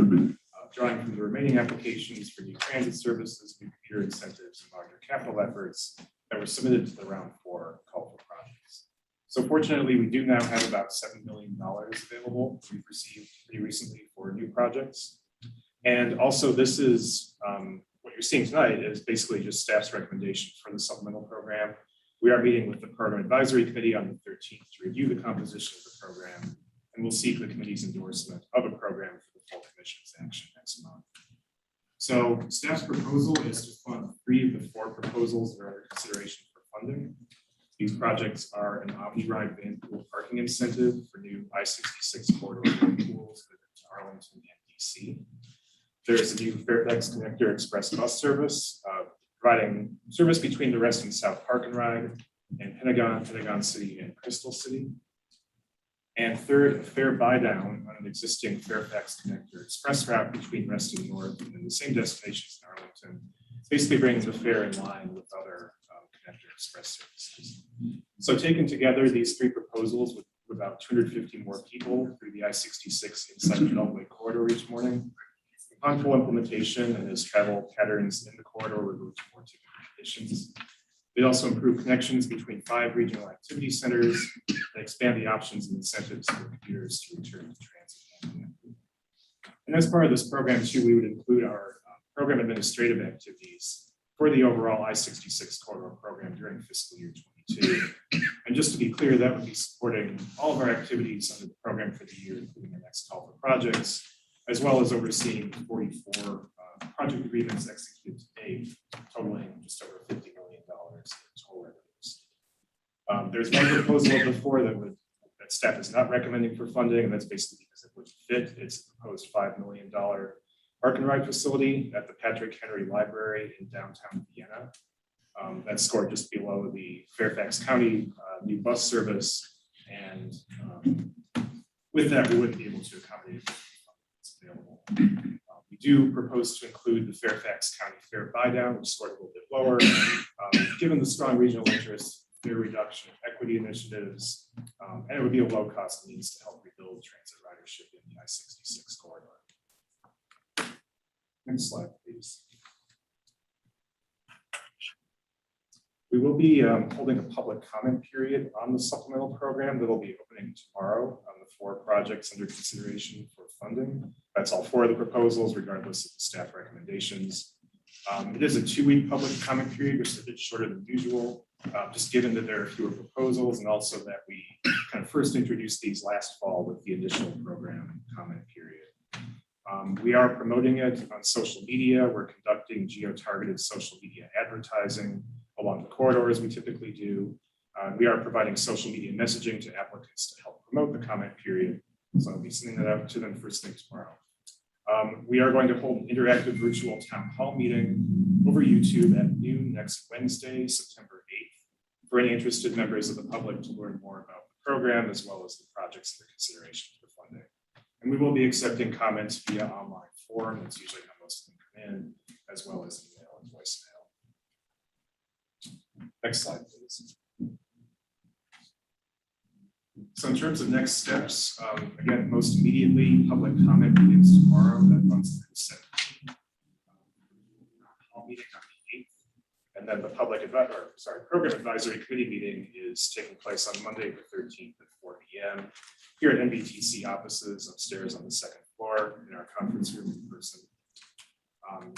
drawing from the remaining applications for new transit services, new commuter incentives, and larger capital efforts that were submitted to the round 4 call for projects. So fortunately, we do now have about $7 million available we've received pretty recently for new projects. And also this is what you're seeing tonight is basically just staff's recommendation for the supplemental program. We are meeting with the program advisory committee on the 13th to review the composition of the program, and we'll seek the committee's endorsement of a program for the full commission's action next month. So staff's proposal is to fund 3 of the 4 proposals that are under consideration for funding. These projects are an Omni-Ride van pool parking incentive for new I-66 corridor van pools to Arlington and DC. There's a new Fairfax Connector Express bus service, providing service between the Reston South Park and Ride and Pentagon City, and Crystal City. And third, a fare buy down on an existing Fairfax Connector Express route between Reston North and the same destinations in Arlington, basically bringing the fare in line with other Connector Express services. So taken together, these 3 proposals with about 250 more people through the I-66 inside the Beltway corridor each morning. Upon full implementation and as travel patterns in the corridor revert to more typical conditions. They also improve connections between 5 regional activity centers and expand the options and incentives for commuters to return to transit. And as part of this program too, we would include our program administrative activities for the overall I-66 corridor program during fiscal year 22. And just to be clear, that would be supporting all of our activities under the program for the year, including our next call for projects, as well as overseeing 44 project agreements executed to date, totaling just over $50 million in total revenues. There's one proposal of the 4 that staff is not recommending for funding, and that's basically because it wouldn't fit. It's a proposed $5 million park and ride facility at the Patrick Henry Library in downtown Vienna. That's scored just below the Fairfax County new bus service, and with that, we wouldn't be able to accommodate available. We do propose to include the Fairfax County fare buy down, which scored a little bit lower. Given the strong regional interest, fare reduction, equity initiatives, and it would be a low cost means to help rebuild transit ridership in the I-66 corridor. Next slide, please. We will be holding a public comment period on the supplemental program that will be opening tomorrow on the 4 projects under consideration for funding. That's all 4 of the proposals, regardless of the staff recommendations. It is a 2-week public comment period, which is a bit shorter than usual, just given that there are fewer proposals and also that we kind of first introduced these last fall with the initial program comment period. We are promoting it on social media. We're conducting geo-targeted social media advertising along the corridors we typically do. We are providing social media messaging to applicants to help promote the comment period. So I'll be sending that out to them first thing tomorrow. We are going to hold an interactive virtual town hall meeting over YouTube at noon next Wednesday, September 8th, for any interested members of the public to learn more about the program as well as the projects under consideration for funding. And we will be accepting comments via online form. That's usually how most of them come in, as well as email and voicemail. Next slide, please. So in terms of next steps, again, most immediately, public comment begins tomorrow. That runs through the 17th. Hall meeting on the 8th. And then the program advisory committee meeting is taking place on Monday, the 13th at 4 p.m. here at NVTC offices upstairs on the 2nd floor in our conference room in person.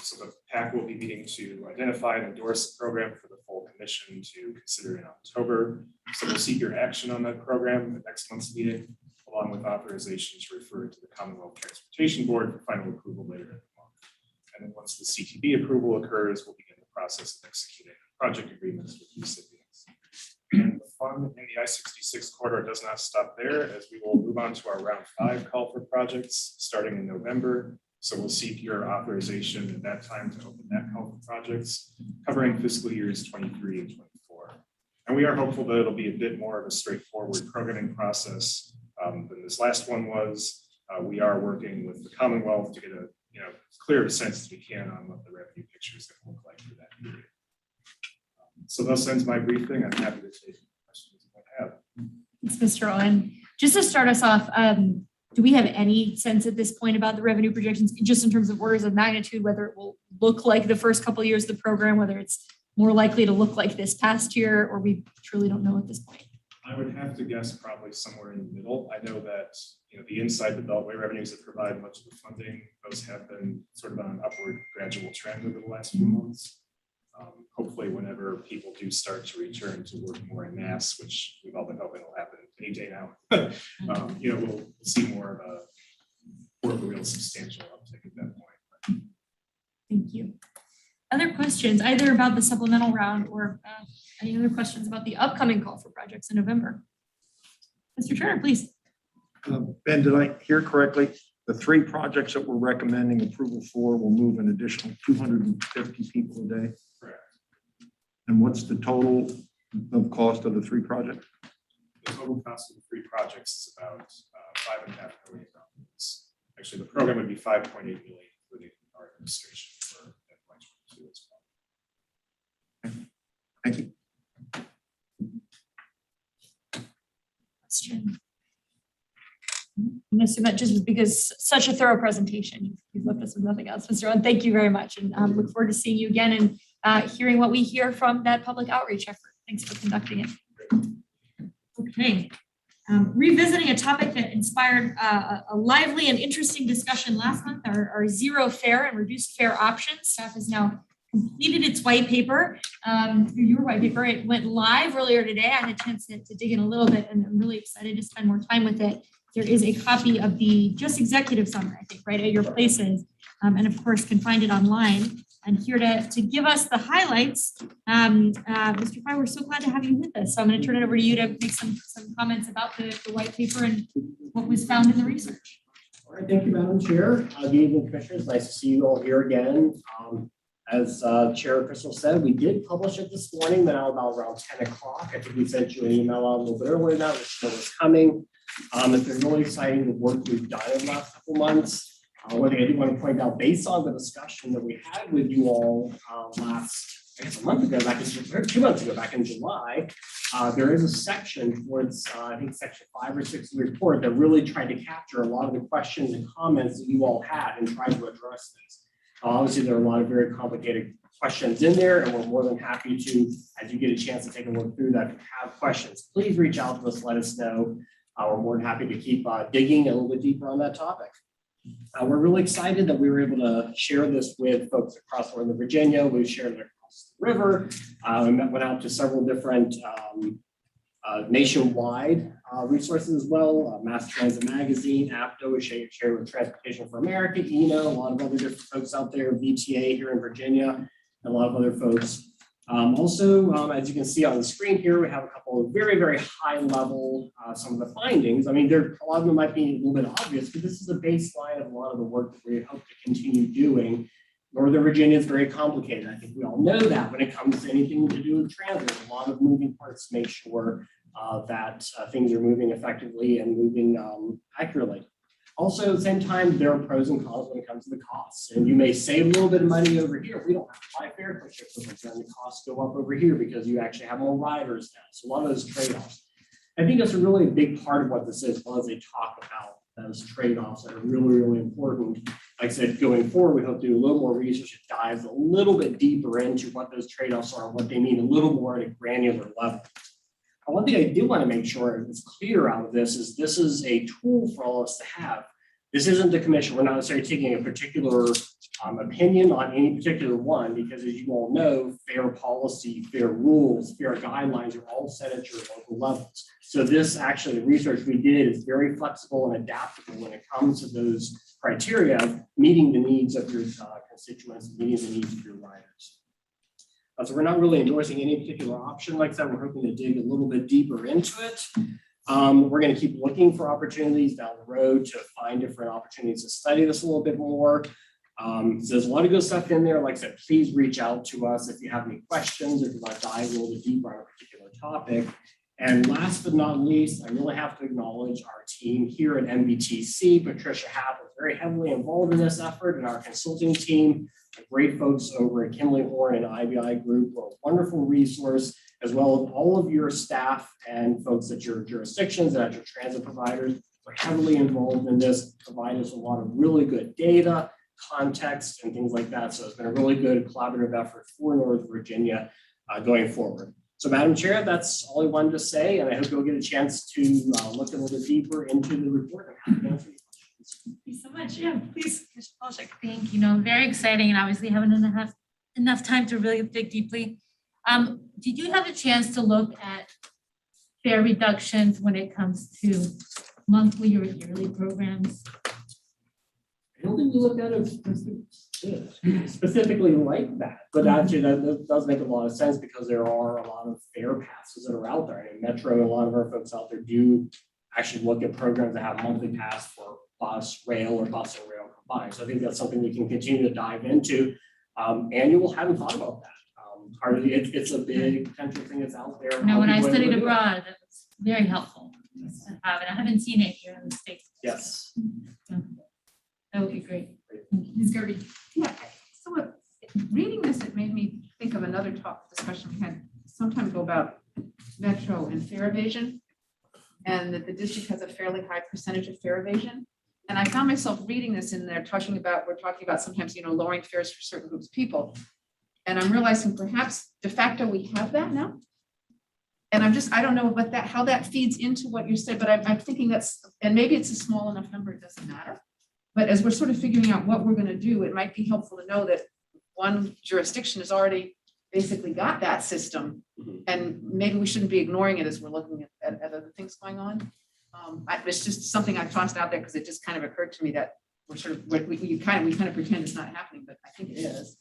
So the PAC will be meeting to identify and endorse the program for the full commission to consider in October. So we'll seek your action on that program at next month's meeting, along with authorization to refer to the Commonwealth Transportation Board for final approval later in the month. And then once the CTB approval occurs, we'll begin the process of executing project agreements with recipients. And the fun in the I-66 corridor does not stop there, as we will move on to our round 5 call for projects starting in November. So we'll seek your authorization at that time to open that call for projects covering fiscal years 23 and 24. And we are hopeful that it'll be a bit more of a straightforward programming process than this last one was. We are working with the Commonwealth to get a clear sense as we can on what the revenue picture is going to look like for that period. So thus ends my briefing. I'm happy to take questions if I have. Thanks, Mr. Owen. Just to start us off, do we have any sense at this point about the revenue projections, just in terms of orders of magnitude, whether it will look like the first couple of years of the program, whether it's more likely to look like this past year, or we truly don't know at this point? I would have to guess probably somewhere in the middle. I know that the inside the Beltway revenues that provide much of the funding, those have been sort of on an upward gradual trend over the last few months. Hopefully, whenever people do start to return to work more in mass, which we've all been hoping will happen any day now, we'll see more of a real substantial uptick at that point. Thank you. Other questions, either about the supplemental round or any other questions about the upcoming call for projects in November? Mr. Turner, please. Ben, did I hear correctly? The 3 projects that we're recommending approval for will move an additional 250 people a day. Correct. And what's the total of cost of the 3 projects? The total cost of the 3 projects is about $5.5 million. Actually, the program would be $5.8 million, including our administration for FY22 as well. Thank you. Question. I'm assuming that just because such a thorough presentation, you've left us with nothing else, Mr. Owen. Thank you very much, and look forward to seeing you again and hearing what we hear from that public outreach effort. Thanks for conducting it. Okay, revisiting a topic that inspired a lively and interesting discussion last month, our zero fare and reduced fare options. Staff has now completed its white paper, your white paper. It went live earlier today. I had a chance to dig in a little bit, and I'm really excited to spend more time with it. There is a copy of the just executive summary, I think, right at your places, and of course can find it online. And here to give us the highlights, Mr. Fry, we're so glad to have you with us. So I'm going to turn it over to you to make some comments about the white paper and what was found in the research. All right, thank you, Madam Chair. Good evening, Commissioners. Nice to see you all here again. As Chair Crystal said, we did publish it this morning, now about around 10 o'clock. I think we sent you an email out a little bit earlier now, which was coming. It's been really exciting, the work we've done in the last couple months. One thing I do want to point out, based on the discussion that we had with you all last, I guess a month ago, or 2 months ago, back in July, there is a section towards, I think section 5 or 6 of the report that really tried to capture a lot of the questions and comments that you all had and tried to address this. Obviously, there are a lot of very complicated questions in there, and we're more than happy to, as you get a chance to take a look through that, if you have questions, please reach out to us, let us know. We're more than happy to keep digging a little bit deeper on that topic. We're really excited that we were able to share this with folks across Northern Virginia. We've shared it across the river. We went out to several different nationwide resources as well. Mass Transit Magazine, APTO is shared with Transportation for America, ENO, a lot of other different folks out there, VTA here in Virginia, and a lot of other folks. Also, as you can see on the screen here, we have a couple of very, very high level, some of the findings. I mean, a lot of them might be a little bit obvious, but this is a baseline of a lot of the work that we hope to continue doing. Northern Virginia is very complicated. I think we all know that when it comes to anything to do with transit, there's a lot of moving parts to make sure that things are moving effectively and moving accurately. Also, at the same time, there are pros and cons when it comes to the costs. And you may save a little bit of money over here. We don't have to buy fare cushions, and the costs go up over here because you actually have more riders now. So a lot of those trade-offs. I think that's a really big part of what this is, as they talk about those trade-offs that are really, really important. Like I said, going forward, we hope to do a little more research that dives a little bit deeper into what those trade-offs are and what they mean a little more at a granular level. One thing I do want to make sure is clear out of this is a tool for all of us to have. This isn't the commission. We're not necessarily taking a particular opinion on any particular one, because as you all know, fair policy, fair rules, fair guidelines are all set at your local levels. So this actually, the research we did is very flexible and adaptable when it comes to those criteria of meeting the needs of your constituents, meeting the needs of your riders. So we're not really endorsing any particular option. Like I said, we're hoping to dig a little bit deeper into it. We're going to keep looking for opportunities down the road to find different opportunities to study this a little bit more. So there's a lot of good stuff in there. Like I said, please reach out to us if you have any questions, if you want to dive a little bit deeper on a particular topic. And last but not least, I really have to acknowledge our team here at NVTC. Patricia Happ was very heavily involved in this effort, and our consulting team, great folks over at Kimley Horn and IBI Group, were a wonderful resource, as well as all of your staff and folks at your jurisdictions and at your transit providers were heavily involved in this, provide us a lot of really good data, context, and things like that. So it's been a really good collaborative effort for Northern Virginia going forward. So Madam Chair, that's all I wanted to say, and I hope you'll get a chance to look a little bit deeper into the report and have answer your questions. Thank you so much. Yeah, please, Mr. Polchak. Thank you. No, very exciting, and obviously haven't enough time to really dig deeply. Did you have a chance to look at fare reductions when it comes to monthly or yearly programs? I don't think we looked at it specifically like that, but actually that does make a lot of sense because there are a lot of fare passes that are out there. I mean, Metro and a lot of our folks out there do actually look at programs that have monthly pass for bus, rail, or bus and rail combined. So I think that's something we can continue to dive into. Annual, haven't thought about that. Hardly, it's a big potential thing that's out there. No, when I studied abroad, that was very helpful. And I haven't seen it here in the States. Yes. That would be great. Ms. Gerby. Yeah, so reading this, it made me think of another discussion we had some time ago about Metro and fare evasion, and that the district has a fairly high percentage of fare evasion. And I found myself reading this in there, we're talking about sometimes, lowering fares for certain groups of people. And I'm realizing perhaps de facto we have that now. And I don't know about that, how that feeds into what you said, but I'm thinking and maybe it's a small enough number, it doesn't matter. But as we're sort of figuring out what we're going to do, it might be helpful to know that one jurisdiction has already basically got that system. And maybe we shouldn't be ignoring it as we're looking at other things going on. It's just something I tossed out there because it just kind of occurred to me that we kind of pretend it's not happening, but I think it is.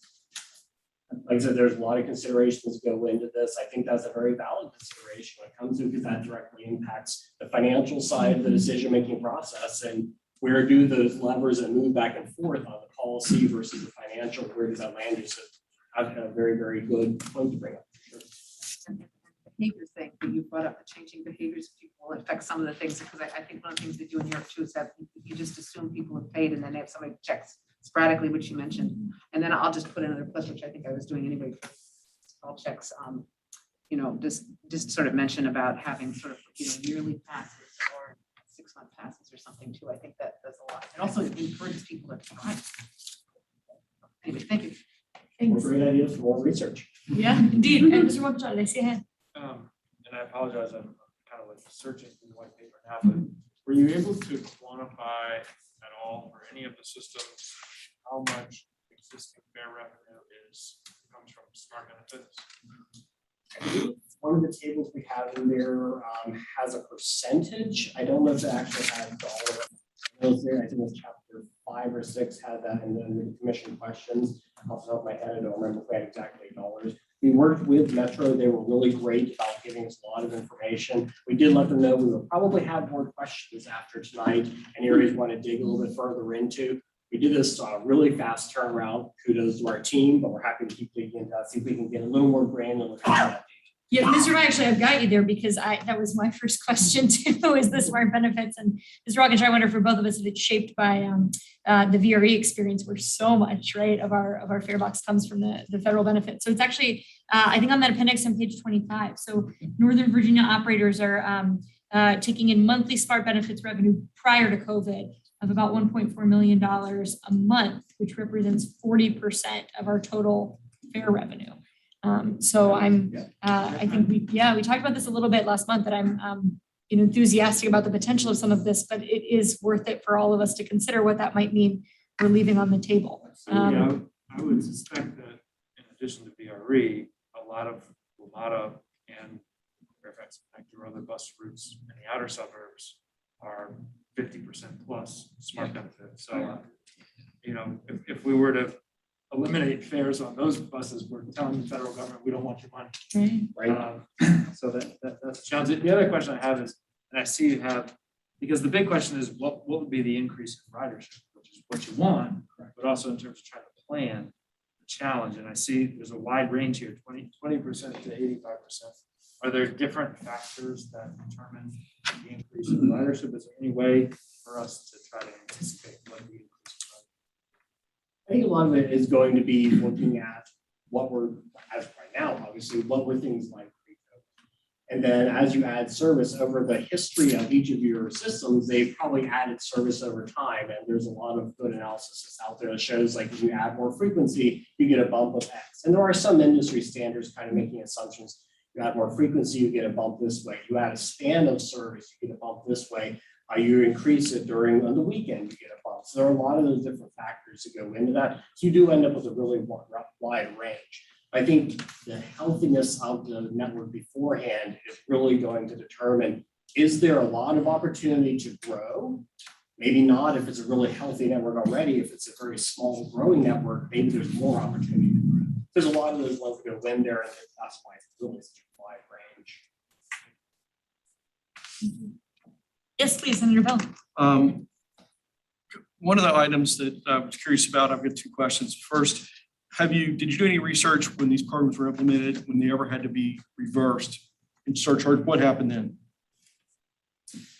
Like I said, there's a lot of considerations go into this. I think that's a very valid consideration when it comes to, because that directly impacts the financial side of the decision-making process. And where do those levers that move back and forth on the policy versus the financial, where does that land you? So I've had a very, very good point to bring up. Sure. Behavior thing that you brought up, the changing behaviors of people will affect some of the things, because I think one of the things they do in Europe too is that you just assume people have paid and then they have somebody checks sporadically, which you mentioned. And then I'll just put another plus, which I think I was doing anyway, all checks, just sort of mention about having sort of, yearly passes or 6-month passes or something too. I think that does a lot. It also encourages people to try. Anyway, thank you. Thanks. Great ideas for more research. Yeah, indeed. And Mr. Webster, I see a hand. And I apologize, I'm kind of like searching through the white paper now, but were you able to quantify at all for any of the systems how much existing fare revenue comes from smart benefits? one of the tables we have in there has a percentage. I don't know if it actually has dollar amounts there. I think it's chapter 5 or 6 had that, and then the commission questions. Off the top of my head, I don't remember if we had exactly dollars. We worked with Metro. They were really great about giving us a lot of information. We did let them know we will probably have more questions after tonight and areas we want to dig a little bit further into. We did this really fast turnaround. Kudos to our team, but we're happy to keep digging into that, see if we can get a little more granular. Yeah, Mr. Ryan, actually, I've got you there because that was my first question too, is the smart benefits. And Mr. Rockage, I wonder for both of us if it's shaped by the VRE experience where so much, right, of our fare box comes from the federal benefits. So it's actually, I think on that appendix on page 25. So Northern Virginia operators are taking in monthly smart benefits revenue prior to COVID of about $1.4 million a month, which represents 40% of our total fare revenue. So I think we talked about this a little bit last month, that I'm enthusiastic about the potential of some of this, but it is worth it for all of us to consider what that might mean for leaving on the table. I would suspect that in addition to VRE, a lot of and Fairfax Connect or other bus routes in the outer suburbs are 50% plus smart benefits. So, if we were to eliminate fares on those buses, we're telling the federal government, we don't want your money. Right. So that's a challenge. The other question I have is, and I see you have, because the big question is what would be the increase in ridership, which is what you want, but also in terms of trying to plan the challenge. And I see there's a wide range here, 20% to 85%. Are there different factors that determine the increase in ridership? Is there any way for us to try to anticipate what the increase is? I think a lot of it is going to be looking at what we're, as right now, obviously, what were things like pre-COVID. And then as you add service over the history of each of your systems, they've probably added service over time. And there's a lot of good analysis that's out there that shows like if you add more frequency, you get a bump of X. And there are some industry standards kind of making assumptions. You add more frequency, you get a bump this way. You add a span of service, you get a bump this way. You increase it on the weekend, you get a bump. So there are a lot of those different factors that go into that. So you do end up with a really wide range. I think the healthiness of the network beforehand is really going to determine, is there a lot of opportunity to grow? Maybe not if it's a really healthy network already. If it's a very small growing network, maybe there's more opportunity to grow. There's a lot of those ones that go in there, and that's why it's really such a wide range. Yes, please, Senator Bell. One of the items that I was curious about, I've got two questions. First, did you do any research when these programs were implemented, when they ever had to be reversed in surcharge? What happened then?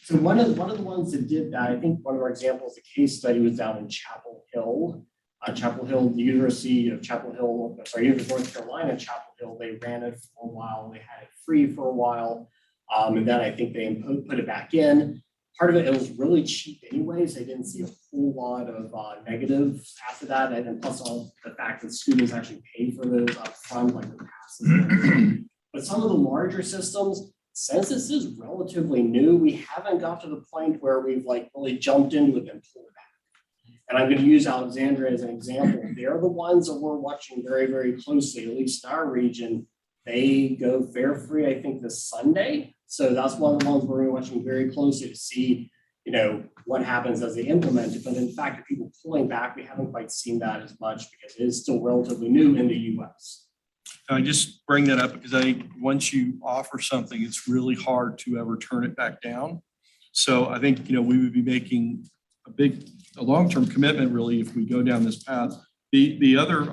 So one of the ones that did that, I think one of our examples, the case study was down in Chapel Hill. The University of North Carolina, Chapel Hill, they ran it for a while. They had it free for a while. And then I think they put it back in. Part of it was really cheap anyways. They didn't see a whole lot of negatives after that. And then plus all the fact that students actually paid for those up front, like the passes. But some of the larger systems, since this is relatively new, we haven't got to the point where we've like really jumped into it and pulled back. And I'm going to use Alexandria as an example. They're the ones that we're watching very, very closely, at least in our region. They go fare free, I think, this Sunday. So that's one of the ones we're watching very closely to see, what happens as they implement it. But in fact, if people pulling back, we haven't quite seen that as much because it is still relatively new in the US. I just bring that up because I think once you offer something, it's really hard to ever turn it back down. So I think, we would be making a long-term commitment really if we go down this path. The other,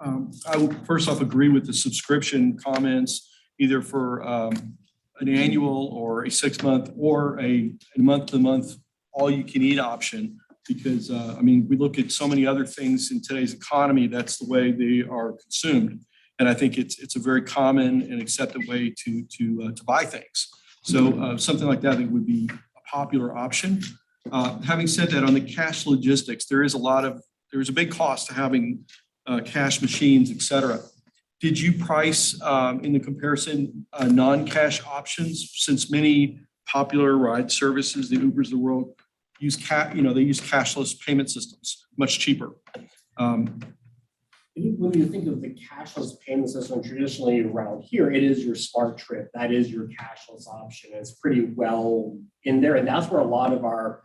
I will first off agree with the subscription comments, either for an annual or a 6-month or a month-to-month all-you-can-eat option. Because we look at so many other things in today's economy, that's the way they are consumed. And I think it's a very common and accepted way to buy things. So something like that I think would be a popular option. Having said that, on the cash logistics, there's a big cost to having cash machines, et cetera. Did you price in the comparison non-cash options, since many popular ride services, the Ubers of the world, use cashless payment systems, much cheaper? When you think of the cashless payment system traditionally around here, it is your smart trip. That is your cashless option. It's pretty well in there. And that's where a lot of our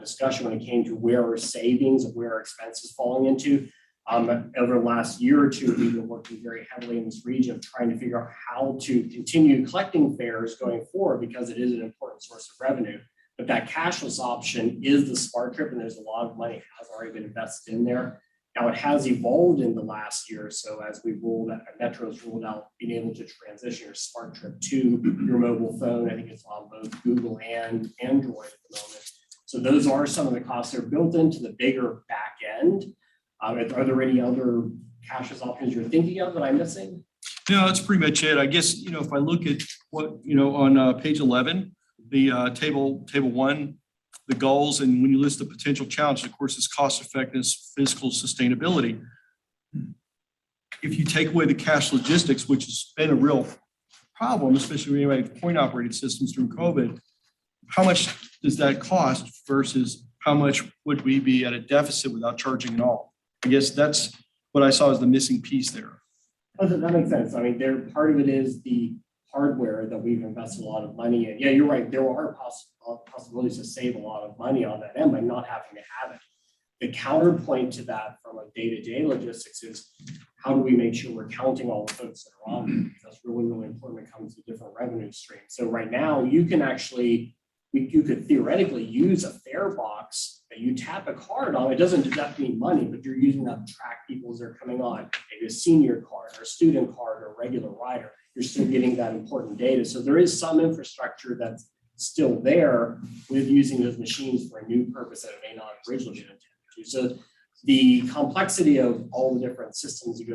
discussion when it came to where our savings, where our expenses falling into. Over the last year or two, we've been working very heavily in this region of trying to figure out how to continue collecting fares going forward because it is an important source of revenue. But that cashless option is the smart trip, and there's a lot of money has already been invested in there. Now it has evolved in the last year or so as we rolled out, Metro's rolled out being able to transition your smart trip to your mobile phone. I think it's on both Google and Android at the moment. So those are some of the costs that are built into the bigger back end. Are there any other cashless options you're thinking of that I'm missing? No, that's pretty much it. I guess, if I look at what, on page 11, the table 1, the goals, and when you list the potential challenges, of course, it's cost effectiveness, fiscal sustainability. If you take away the cash logistics, which has been a real problem, especially when you have point operated systems through COVID, how much does that cost versus how much would we be at a deficit without charging at all? I guess that's what I saw as the missing piece there. Oh, that makes sense. I mean, part of it is the hardware that we've invested a lot of money in. Yeah, you're right. There are possibilities to save a lot of money on that end by not having to have it. The counterpoint to that from a day-to-day logistics is how do we make sure we're counting all the folks that are on there? That's really, really important when it comes to different revenue streams. So right now you can actually, you could theoretically use a fare box that you tap a card on. It doesn't deduct any money, but you're using that to track people as they're coming on, maybe a senior card or a student card or a regular rider. You're still getting that important data. So there is some infrastructure that's still there with using those machines for a new purpose that it may not originally been intended to. So the complexity of all the different systems that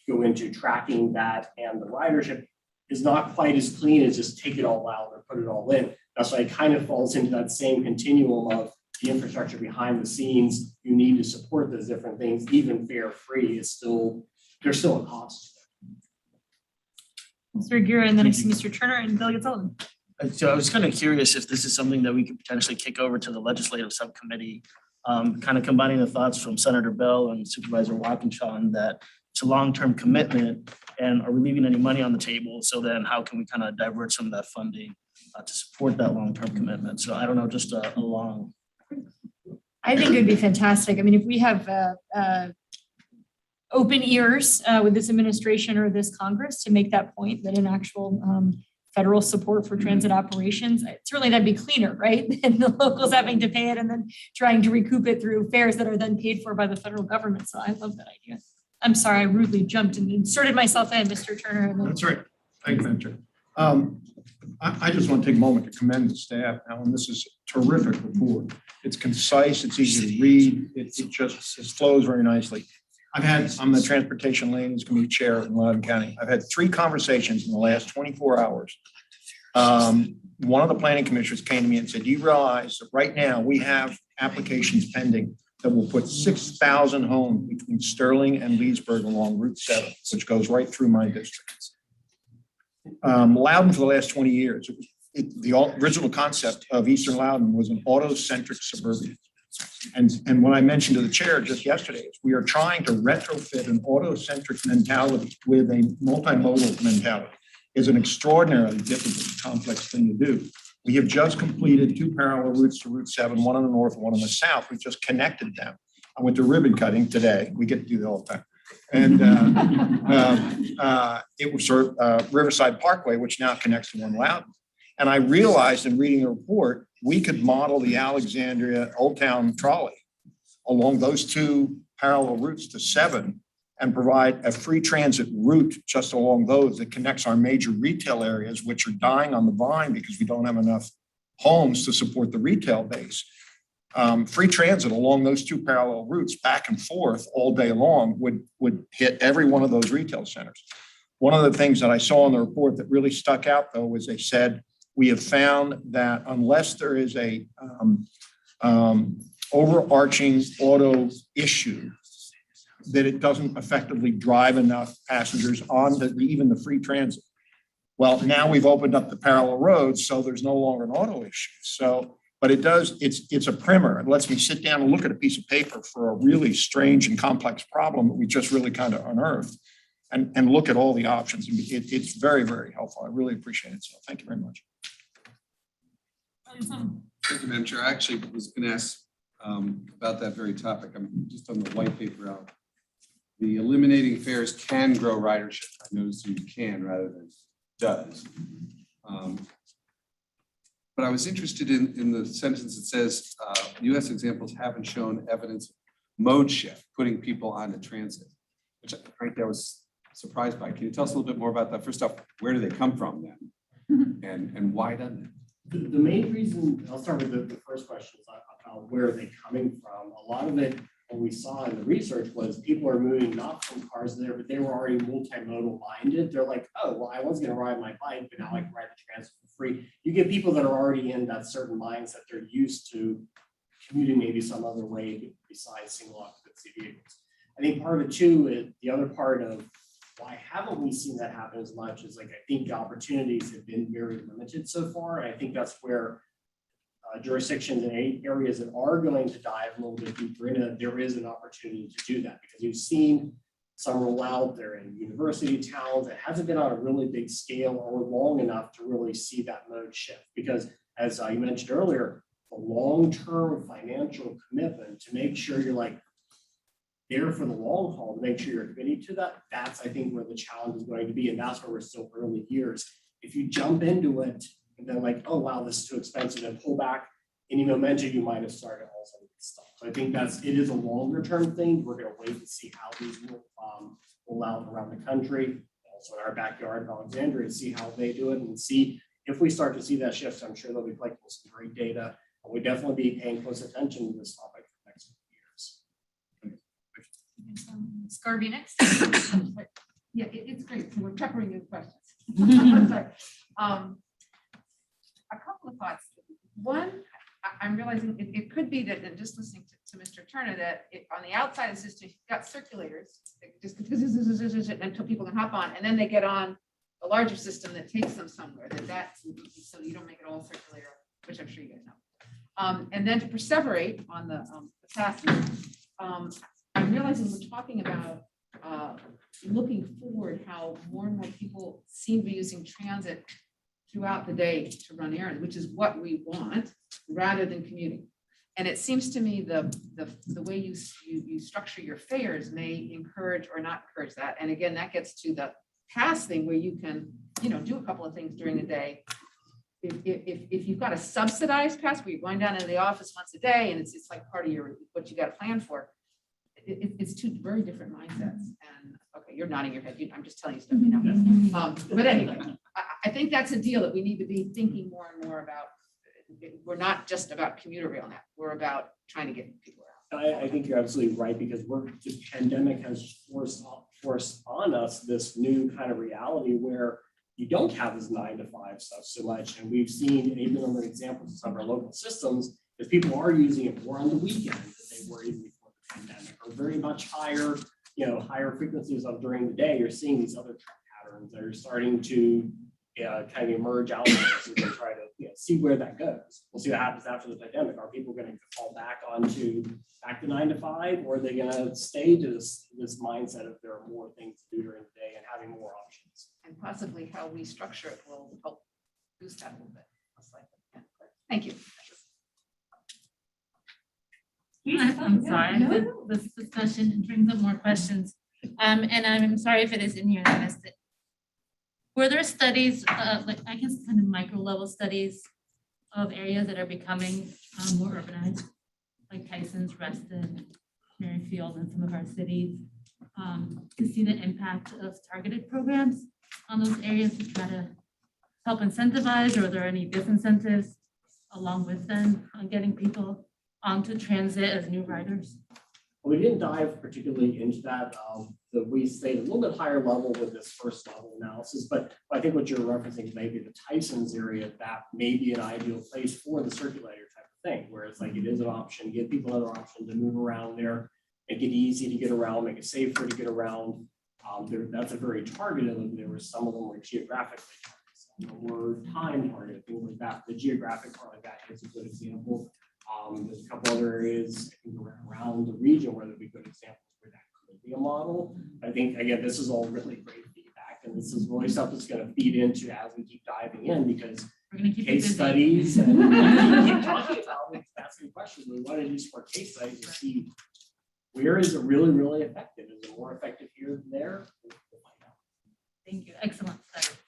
go into tracking that and the ridership is not quite as clean as just take it all out or put it all in. That's why it kind of falls into that same continuum of the infrastructure behind the scenes. You need to support those different things. Even fare free is still, there's still a cost. Mr. Aguirre, and then I see Mr. Turner and Delegate Sullivan. So I was kind of curious if this is something that we could potentially kick over to the legislative subcommittee, kind of combining the thoughts from Senator Bell and Supervisor Walkinshaw that it's a long-term commitment, and are we leaving any money on the table? So then how can we kind of divert some of that funding to support that long-term commitment? So I don't know, just a long. I think it would be fantastic. I mean, if we have open ears with this administration or this Congress to make that point that an actual federal support for transit operations, certainly that'd be cleaner, right? Than the locals having to pay it and then trying to recoup it through fares that are then paid for by the federal government. So I love that idea. I'm sorry, I rudely jumped and inserted myself in, Mr. Turner. That's right. Thank you, Madam Chair. I just want to take a moment to commend the staff, Alan. This is a terrific report. It's concise, it's easy to read, it flows very nicely. I'm the Transportation Lanes Committee Chair in Loudoun County. I've had 3 conversations in the last 24 hours. One of the planning commissioners came to me and said, do you realize that right now we have applications pending that will put 6,000 homes between Sterling and Leesburg along Route 7, which goes right through my district. Loudoun for the last 20 years, the original concept of Eastern Loudoun was an auto-centric suburban. And what I mentioned to the chair just yesterday is we are trying to retrofit an auto-centric mentality with a multimodal mentality. Is an extraordinarily difficult, complex thing to do. We have just completed 2 parallel routes to Route 7, one on the north, one on the south. We just connected them. I went to ribbon cutting today. We get to do that all the time. And it was Riverside Parkway, which now connects to One Loudoun. And I realized in reading the report, we could model the Alexandria Old Town trolley along those 2 parallel routes to 7 and provide a free transit route just along those that connects our major retail areas, which are dying on the vine because we don't have enough homes to support the retail base. Free transit along those 2 parallel routes back and forth all day long would hit every one of those retail centers. One of the things that I saw in the report that really stuck out, though, was they said, we have found that unless there is a overarching auto issue, that it doesn't effectively drive enough passengers on even the free transit. Well, now we've opened up the parallel roads, so there's no longer an auto issue. So But it's a primer. It lets me sit down and look at a piece of paper for a really strange and complex problem that we just really kind of unearthed and look at all the options. It's very, very helpful. I really appreciate it. So thank you very much. Thank you, Madam Chair. I actually was going to ask about that very topic. I'm just on the white paper out. The eliminating fares can grow ridership. I noticed you can rather than does. But I was interested in the sentence that says US examples haven't shown evidence of mode shift, putting people onto transit, which frankly I was surprised by. Can you tell us a little bit more about that? First off, where do they come from then? And why doesn't it? The main reason, I'll start with the first question is about where are they coming from. A lot of it, what we saw in the research was people are moving not from cars there, but they were already multimodal minded. They're like, oh, well, I was going to ride my bike, but now I can ride the transit for free. You get people that are already in that certain mindset. They're used to commuting maybe some other way besides single occupancy vehicles. I think part of it too is the other part of why haven't we seen that happen as much is like, I think the opportunities have been very limited so far. And I think that's where jurisdictions and areas that are going to dive a little bit deeper into it, there is an opportunity to do that because you've seen some roll out there in university towns. It hasn't been on a really big scale or long enough to really see that mode shift because as you mentioned earlier, the long-term financial commitment to make sure you're like there for the long haul, to make sure you're committed to that, that's I think where the challenge is going to be. And that's where we're still early years. If you jump into it and then like, oh, wow, this is too expensive and pull back any momentum you might have started also with stuff. So I think it is a longer term thing. We're going to wait and see how these will roll out around the country, also in our backyard in Alexandria, and see how they do it and see if we start to see that shift. I'm sure they'll be collecting some great data. And we'll definitely be paying close attention to this topic for the next few years. Scarby next. Yeah, it's great. So we're peppering you with questions. Sorry. A couple of thoughts. One, I'm realizing it could be that just listening to Mr. Turner, that on the outside of the system, you've got circulators, just until people can hop on, and then they get on a larger system that takes them somewhere. That's so you don't make it all circulator, which I'm sure you guys know. And then to perseverate on the passenger, I'm realizing we're talking about looking forward, how more and more people seem to be using transit throughout the day to run errands, which is what we want, rather than commuting. And it seems to me the way you structure your fares may encourage or not encourage that. And again, that gets to the pass thing where you can, do a couple of things during the day. If you've got a subsidized pass where you're going down into the office once a day and it's like part of what you got to plan for, it's two very different mindsets. And okay, you're nodding your head. I'm just telling you stuff, But anyway, I think that's a deal that we need to be thinking more and more about. We're not just about commuter rail now. We're about trying to get people around. I think you're absolutely right because the pandemic has forced on us this new kind of reality where you don't have this 9 to 5 stuff so much. And we've seen even on the examples of some of our local systems that people are using it more on the weekend than they were even before the pandemic, or very much higher, higher frequencies of during the day. You're seeing these other patterns that are starting to kind of emerge out there, so we can try to see where that goes. We'll see what happens after the pandemic. Are people going to fall back to 9 to 5, or are they going to stay to this mindset of there are more things to do during the day and having more options? And possibly how we structure it will help boost that a little bit. Thank you. I'm sorry, this discussion brings up more questions. And I'm sorry if it is in here and I missed it. Were there studies, like I guess kind of micro level studies of areas that are becoming more urbanized, like Tyson's, Reston, Merrifield, and some of our cities, to see the impact of targeted programs on those areas to try to help incentivize, or are there any disincentives along with them on getting people onto transit as new riders? We didn't dive particularly into that. We stayed a little bit higher level with this first level analysis, but I think what you're referencing maybe the Tyson's area, that may be an ideal place for the circulator type of thing, where it's like it is an option, give people another option to move around there, make it easy to get around, make it safer to get around. That's a very targeted look. There were some of them were geographically targeted. So We're time targeted, things like that. The geographic part like that is a good example. There's a couple other areas I think around the region where there'd be good examples where that could be a model. I think, again, this is all really great feedback, and this is really stuff that's going to feed into as we keep diving in, because We're gonna keep case it busy. studies and we keep talking about it, asking questions. We want to use for case studies to see where is it really, really effective. Is it more effective here than there? We'll find out. Thank you. Excellent study.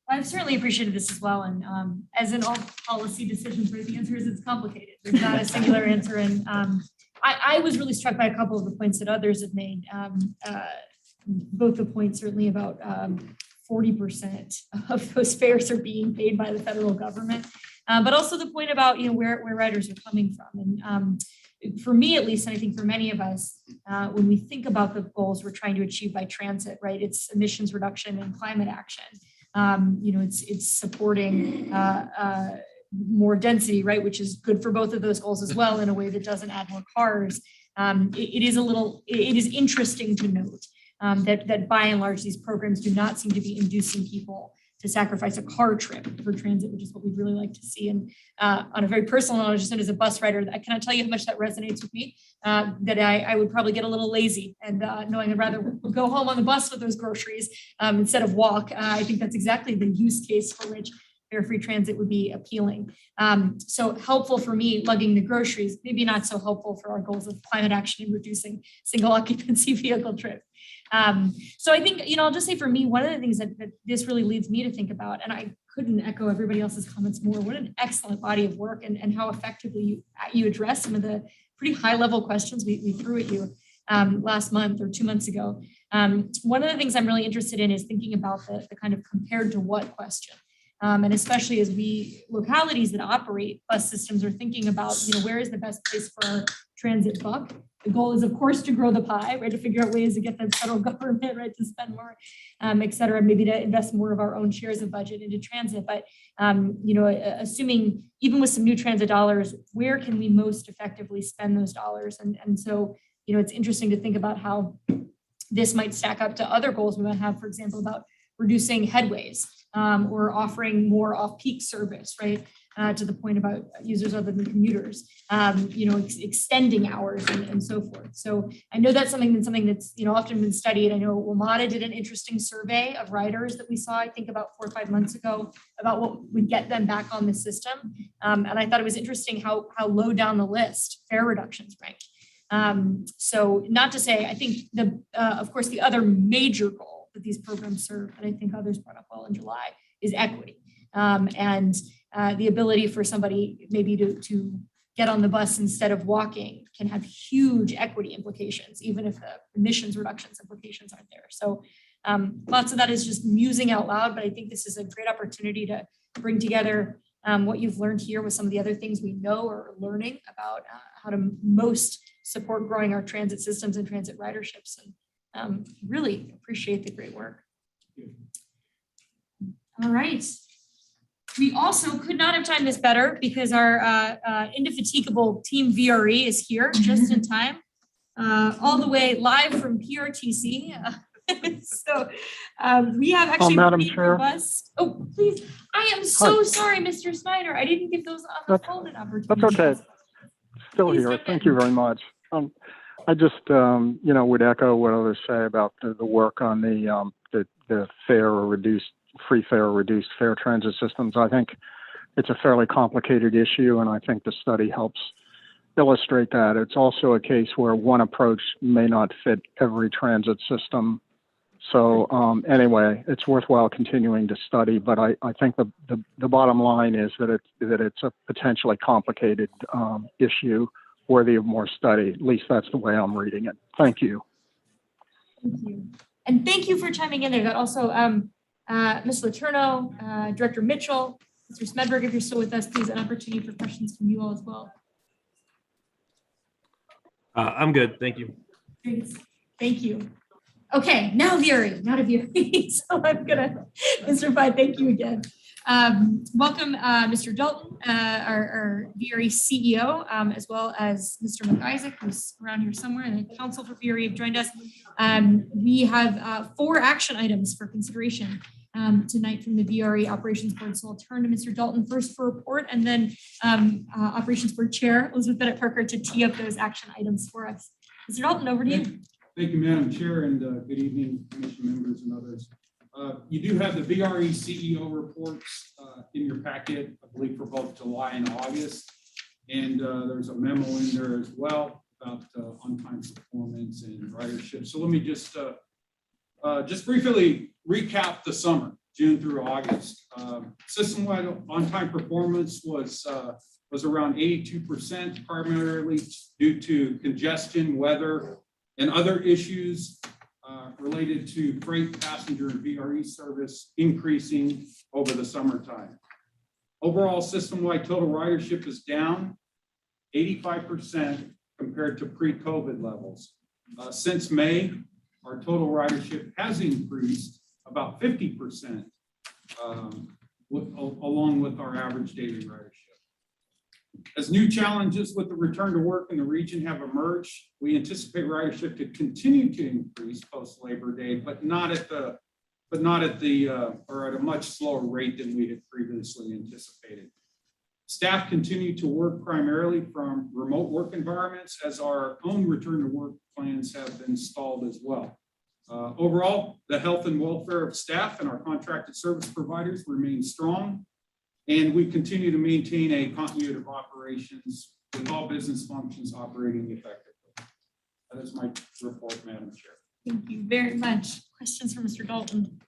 I've certainly appreciated this as well. And as in all policy decisions, right, the answer is it's complicated. There's not a singular answer. And I was really struck by a couple of the points that others have made. Both the points certainly about 40% of those fares are being paid by the federal government, but also the point about where riders are coming from. And for me, at least, and I think for many of us, when we think about the goals we're trying to achieve by transit, right, it's emissions reduction and climate action. It's supporting more density, right, which is good for both of those goals as well in a way that doesn't add more cars. It is interesting to note that by and large, these programs do not seem to be inducing people to sacrifice a car trip for transit, which is what we'd really like to see. And on a very personal note, just as a bus rider, I cannot tell you how much that resonates with me, that I would probably get a little lazy and knowing I'd rather go home on the bus with those groceries instead of walk. I think that's exactly the use case for which fare-free transit would be appealing. So helpful for me lugging the groceries, maybe not so helpful for our goals of climate action and reducing single occupancy vehicle trips. So I think, I'll just say for me, one of the things that this really leads me to think about, and I couldn't echo everybody else's comments more, what an excellent body of work and how effectively you address some of the pretty high level questions we threw at you last month or 2 months ago. One of the things I'm really interested in is thinking about the kind of compared to what question. And especially as localities that operate bus systems are thinking about, where is the best place for our transit buck? The goal is, of course, to grow the pie, right? To figure out ways to get the federal government, right, to spend more, et cetera, maybe to invest more of our own shares of budget into transit. But, assuming even with some new transit dollars, where can we most effectively spend those dollars? And so, it's interesting to think about how this might stack up to other goals we might have, for example, about reducing headways or offering more off-peak service, right? To the point about users other than commuters, extending hours and so forth. So I know that's something that's often been studied. I know WMATA did an interesting survey of riders that we saw, I think about 4 or 5 months ago, about what would get them back on the system. And I thought it was interesting how low down the list fare reductions ranked. So not to say, I think of course, the other major goal that these programs serve, that I think others brought up well in July, is equity. And the ability for somebody maybe to get on the bus instead of walking can have huge equity implications, even if the emissions reductions implications aren't there. So lots of that is just musing out loud, but I think this is a great opportunity to bring together what you've learned here with some of the other things we know or are learning about how to most support growing our transit systems and transit riderships. And really appreciate the great work. All right. We also could not have timed this better because our indefatigable team VRE is here just in time, all the way live from PRTC. So we have actually Madam Chair. Robust. Oh, please. I am so sorry, Mr. Snyder. I didn't give those on the phone an opportunity. That's okay. Still Please here. jump Thank in. you very much. I just, would echo what others say about the work on the fare or free fare or reduced fare transit systems. I think it's a fairly complicated issue, and I think the study helps illustrate that. It's also a case where one approach may not fit every transit system. So anyway, it's worthwhile continuing to study, but I think the bottom line is that it's a potentially complicated issue worthy of more study. At least that's the way I'm reading it. Thank you. Thank you. And thank you for chiming in there. Got also Ms. Letourneau, Director Mitchell, Mr. Smedberg, if you're still with us, please, an opportunity for questions from you all as well. I'm good. Thank you. Great. Thank you. Okay, now VRE, not a VRE. So I'm gonna, Mr. Fine, thank you again. Welcome, Mr. Dalton, our VRE CEO, as well as Mr. McIsaac, who's around here somewhere, and the council for VRE have joined us. We have 4 action items for consideration tonight from the VRE Operations Board. So I'll turn to Mr. Dalton first for report, and then Operations Board Chair Elizabeth Bennett Parker to tee up those action items for us. Mr. Dalton, over to you. Thank you, Madam Chair, and good evening, Commission members and others. You do have the VRE CEO reports in your packet, I believe, for both July and August. And there's a memo in there as well about on-time performance and ridership. So let me just briefly recap the summer, June through August. System-wide on-time performance was around 82%, primarily due to congestion, weather, and other issues related to freight, passenger, and VRE service increasing over the summertime. Overall, system-wide total ridership is down 85% compared to pre-COVID levels. Since May, our total ridership has increased about 50%, along with our average daily ridership. As new challenges with the return to work in the region have emerged, we anticipate ridership to continue to increase post-Labor Day, but not at a much slower rate than we had previously anticipated. Staff continue to work primarily from remote work environments, as our own return to work plans have been stalled as well. Overall, the health and welfare of staff and our contracted service providers remain strong, and we continue to maintain a continuity of operations with all business functions operating effectively. That is my report, Madam Chair. Thank you very much. Questions for Mr. Dalton?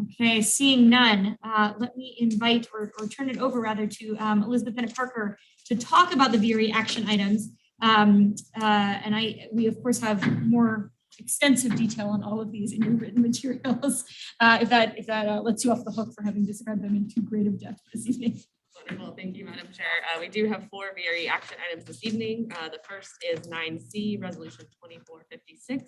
Okay, seeing none, let me invite or turn it over rather to Elizabeth Bennett Parker to talk about the VRE action items. We of course have more extensive detail on all of these in your written materials. If that lets you off the hook for having described them in too great of depth this evening. Wonderful, thank you, Madam Chair. We do have 4 VRE action items this evening. The first is 9C, Resolution 2456,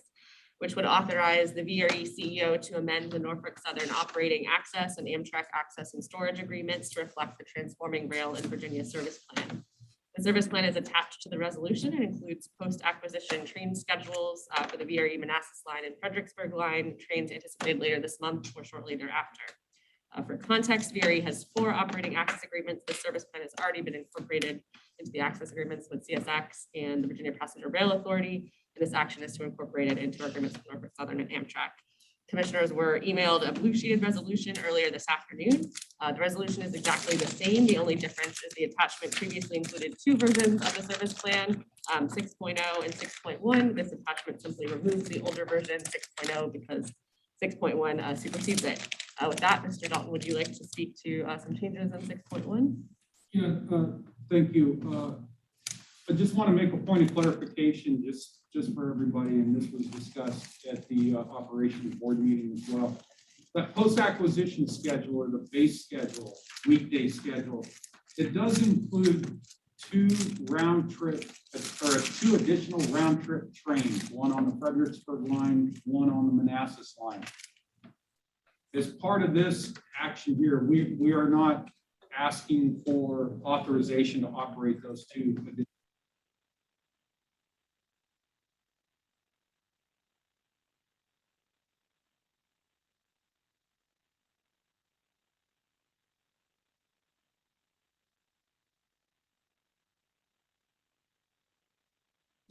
which would authorize the VRE CEO to amend the Norfolk Southern Operating Access and Amtrak Access and Storage Agreements to reflect the Transforming Rail in Virginia Service Plan. The service plan is attached to the resolution and includes post-acquisition train schedules for the VRE Manassas line and Fredericksburg line, trains anticipated later this month or shortly thereafter. For context, VRE has 4 operating access agreements. The service plan has already been incorporated into the access agreements with CSX and the Virginia Passenger Rail Authority. And this action is to incorporate it into our agreements with Norfolk Southern and Amtrak. Commissioners were emailed a blue sheeted resolution earlier this afternoon. The resolution is exactly the same. The only difference is the attachment previously included 2 versions of the service plan, 6.0 and 6.1. This attachment simply removes the older version, 6.0, because 6.1 supersedes it. With that, Mr. Dalton, would you like to speak to some changes in 6.1? Yeah, thank you. I just want to make a point of clarification just for everybody, and this was discussed at the operations board meeting as well. That post-acquisition schedule, or the base schedule, weekday schedule, it does include 2 additional round trip trains, one on the Fredericksburg line, one on the Manassas line. As part of this action here, we are not asking for authorization to operate those 2 additional.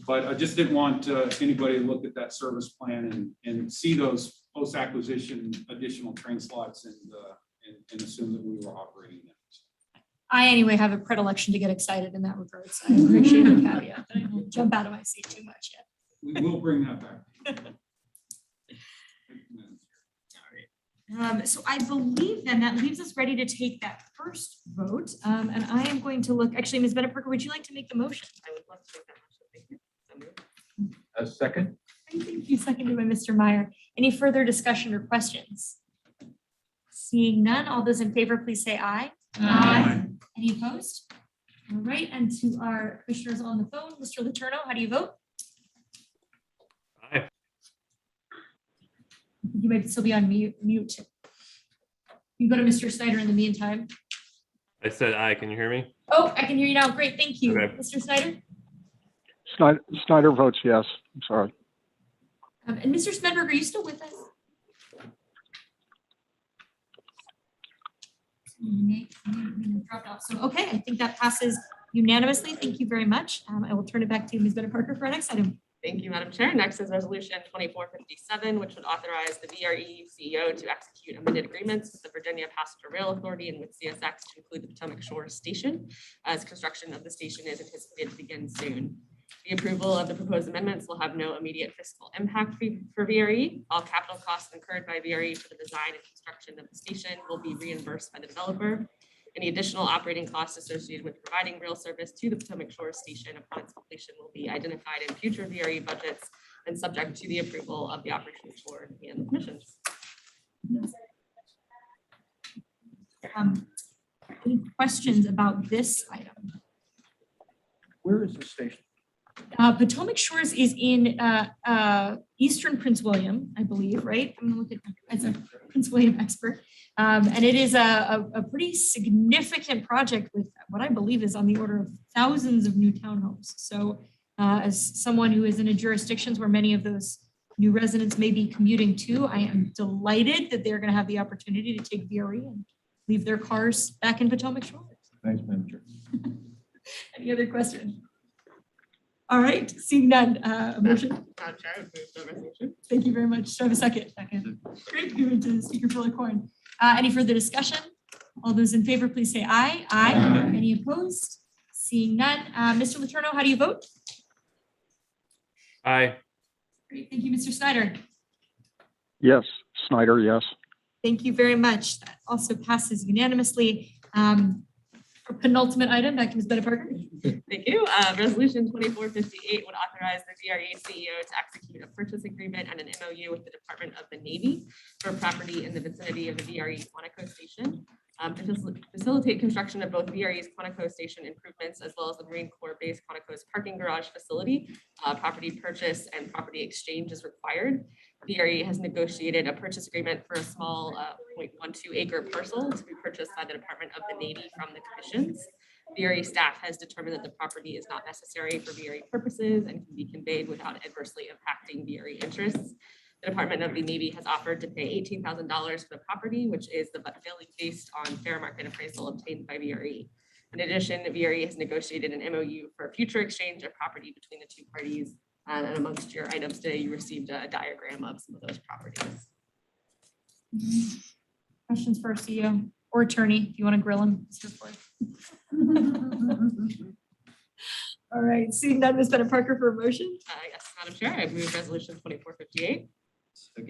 But I just didn't want anybody to look at that service plan and see those post-acquisition additional train slots and assume that we were operating them. I anyway have a predilection to get excited in that regard, so I appreciate the caveat. I don't jump out of my seat too much yet. We will bring that back. So I believe then that leaves us ready to take that first vote. And I am going to look, actually, Ms. Bennett Parker, would you like to make the motion? I would love to take that motion. Thank you. A second. Thank you, seconded by Mr. Meyer. Any further discussion or questions? Seeing none, all those in favor, please say aye. Aye. Any opposed? All right, and to our commissioners on the phone, Mr. Letourneau, how do you vote? Aye. You might still be on mute. You can go to Mr. Snyder in the meantime. I said aye. Can you hear me? Oh, I can hear you now. Great, thank you. Okay. Mr. Snyder? Snyder votes yes. I'm sorry. And Mr. Smedberg, are you still with us? Dropped off. So, okay, I think that passes unanimously. Thank you very much. I will turn it back to Ms. Bennett Parker for our next item. Thank you, Madam Chair. Next is resolution 2457, which would authorize the VRE CEO to execute amended agreements with the Virginia Passenger Rail Authority and with CSX to include the Potomac Shores Station, as construction of the station is anticipated to begin soon. The approval of the proposed amendments will have no immediate fiscal impact for VRE. All capital costs incurred by VRE for the design and construction of the station will be reimbursed by the developer. Any additional operating costs associated with providing rail service to the Potomac Shores Station upon its completion will be identified in future VRE budgets and subject to the approval of the operations board and the commissions. Any questions about this item? Where is the station? Potomac Shores is in eastern Prince William, I believe, right? I'm gonna look at as a Prince William expert. And it is a pretty significant project with what I believe is on the order of thousands of new townhomes. So as someone who is in a jurisdictions where many of those new residents may be commuting to, I am delighted that they're gonna have the opportunity to take VRE and leave their cars back in Potomac Shores. Thanks, Manager. Any other questions? All right, seeing none, a motion. Madam Chair, I would move the resolution. Thank you very much. Do I have a second? Second. Great, give it to Speaker Fuller-Corn. Any further discussion? All those in favor, please say aye. Aye. Any opposed? Seeing none. Mr. Letourneau, how do you vote? Aye. Great, thank you, Mr. Snyder. Yes, Snyder, yes. Thank you very much. That also passes unanimously. Our penultimate item, back to Ms. Bennett Parker. Thank you. Resolution 2458 would authorize the VRE CEO to execute a purchase agreement and an MOU with the Department of the Navy for property in the vicinity of the VRE Quantico Station. To facilitate construction of both VRE's Quantico Station improvements as well as the Marine Corps Base Quantico's parking garage facility, property purchase and property exchange is required. VRE has negotiated a purchase agreement for a small 0.12 acre parcel to be purchased by the Department of the Navy from the commissions. VRE staff has determined that the property is not necessary for VRE purposes and can be conveyed without adversely impacting VRE interests. The Department of the Navy has offered to pay $18,000 for the property, which is the billing based on fair market appraisal obtained by VRE. In addition, VRE has negotiated an MOU for future exchange of property between the two parties. And amongst your items today, you received a diagram of some of those properties. Questions for our CEO or attorney, if you want to grill him. It's here for it. All right, seeing none, Ms. Bennett Parker for a motion. Yes, Madam Chair, I move resolution 2458.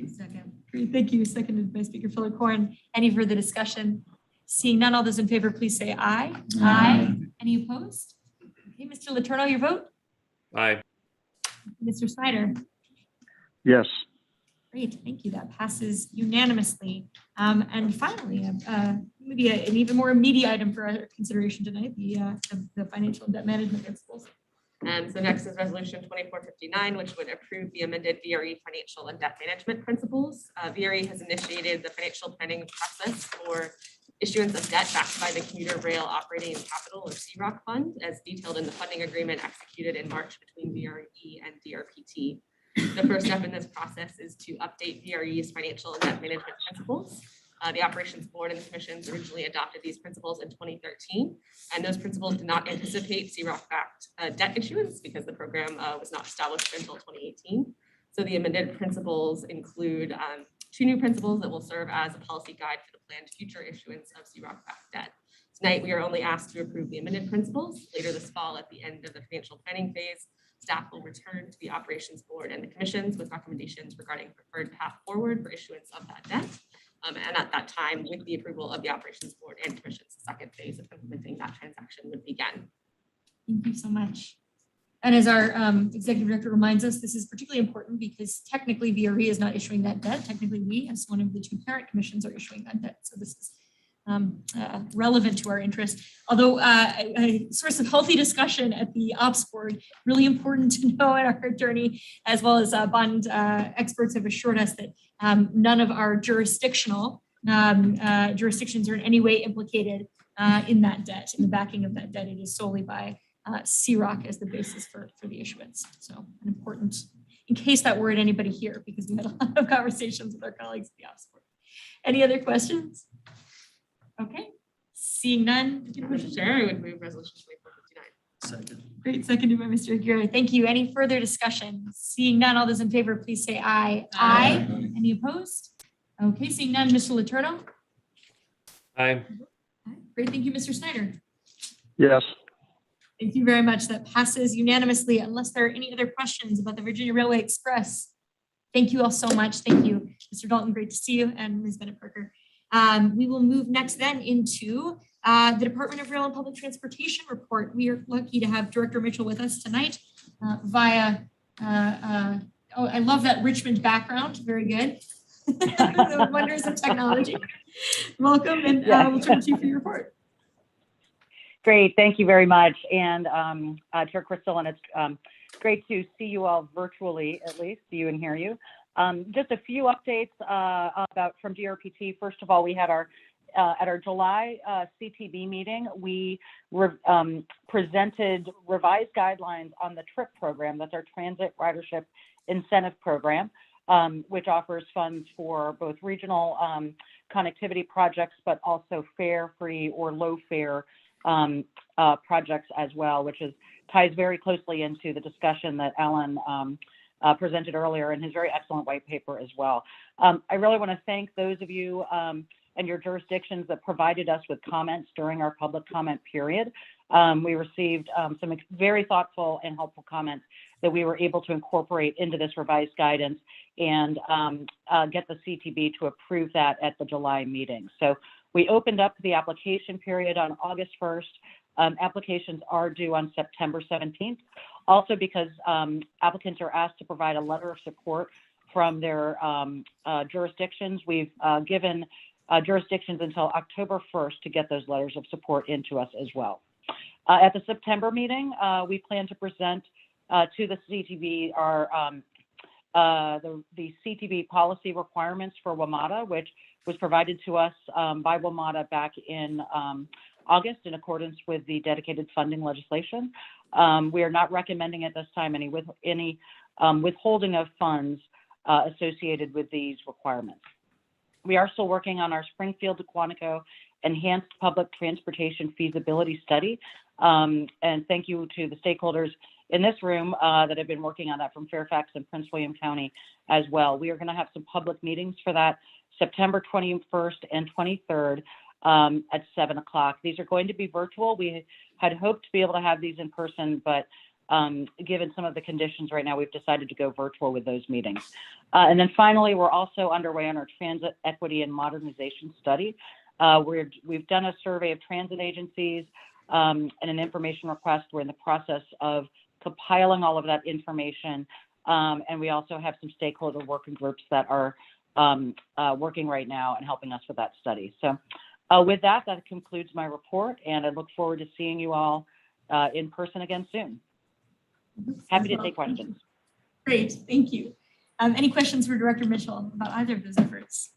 Second. Great, thank you. Seconded by Speaker Fuller-Corn. Any further discussion? Seeing none, all those in favor, please say aye. Aye. Any opposed? Okay, Mr. Letourneau, your vote? Aye. Mr. Snyder? Yes. Great, thank you. That passes unanimously. And finally, maybe an even more immediate item for our consideration tonight, the financial and debt management principles. And so next is resolution 2459, which would approve the amended VRE financial and debt management principles. VRE has initiated the financial planning process for issuance of debt backed by the Commuter Rail Operating Capital or CROC Fund, as detailed in the funding agreement executed in March between VRE and DRPT. The first step in this process is to update VRE's financial and debt management principles. The Operations Board and the Commissions originally adopted these principles in 2013, and those principles did not anticipate CROC-backed debt issuance because the program was not established until 2018. So the amended principles include two new principles that will serve as a policy guide for the planned future issuance of CROC-backed debt. Tonight, we are only asked to approve the amended principles. Later this fall, at the end of the financial planning phase, staff will return to the Operations Board and the Commissions with recommendations regarding preferred path forward for issuance of that debt. And at that time, with the approval of the Operations Board and Commissions, the second phase of implementing that transaction would begin. Thank you so much. And as our executive director reminds us, this is particularly important because technically VRE is not issuing that debt. Technically, we, as one of the two parent commissions, are issuing that debt. So this is relevant to our interest. Although a source of healthy discussion at the Ops Board, really important to know, and our attorney, as well as bond experts have assured us that none of our jurisdictions are in any way implicated in that debt, in the backing of that debt. It is solely by CROC as the basis for the issuance. So an important, in case that worried anybody here, because we had a lot of conversations with our colleagues at the Ops Board. Any other questions? Okay, Seeing none. Chair, I would move resolution 2459. Second. Great, seconded by Mr. Aguirre. Thank you. Any further discussion? Seeing none, all those in favor, please say aye. Aye. Any opposed? Okay, seeing none, Mr. Letourneau. Aye. Great, thank you, Mr. Snyder. Yes. Thank you very much. That passes unanimously unless there are any other questions about the Virginia Railway Express. Thank you all so much. Thank you, Mr. Dalton. Great to see you, and Ms. Bennett Parker. We will move next then into the Department of Rail and Public Transportation report. We are lucky to have Director Mitchell with us tonight via, oh, I love that Richmond background. Very good. The wonders of technology. Welcome, and we'll turn to you for your report. Great, thank you very much. And Chair Crystal, and it's great to see you all virtually, at least, see you and hear you. Just a few updates from DRPT. First of all, we had our at our July CTB meeting, we presented revised guidelines on the TRIP program. That's our Transit Ridership Incentive Program, which offers funds for both regional connectivity projects, but also fare-free or low-fare projects as well, which ties very closely into the discussion that Alan presented earlier in his very excellent white paper as well. I really want to thank those of you and your jurisdictions that provided us with comments during our public comment period. We received some very thoughtful and helpful comments that we were able to incorporate into this revised guidance and get the CTB to approve that at the July meeting. So we opened up the application period on August 1st. Applications are due on September 17th. Also because applicants are asked to provide a letter of support from their jurisdictions, we've given jurisdictions until October 1st to get those letters of support into us as well. At the September meeting, we plan to present to the CTB the CTB policy requirements for WMATA, which was provided to us by WMATA back in August in accordance with the dedicated funding legislation. We are not recommending at this time any withholding of funds associated with these requirements. We are still working on our Springfield to Quantico Enhanced Public Transportation Feasibility Study. And thank you to the stakeholders in this room that have been working on that from Fairfax and Prince William County as well. We are going to have some public meetings for that September 21st and 23rd at 7 o'clock. These are going to be virtual. We had hoped to be able to have these in person, but given some of the conditions right now, we've decided to go virtual with those meetings. And then finally, we're also underway on our transit equity and modernization study. We've done a survey of transit agencies and an information request. We're in the process of compiling all of that information. And we also have some stakeholder working groups that are working right now and helping us with that study. So with that concludes my report, and I look forward to seeing you all in person again soon. Happy to take questions. Great, thank you. Any questions for Director Mitchell about either of those efforts?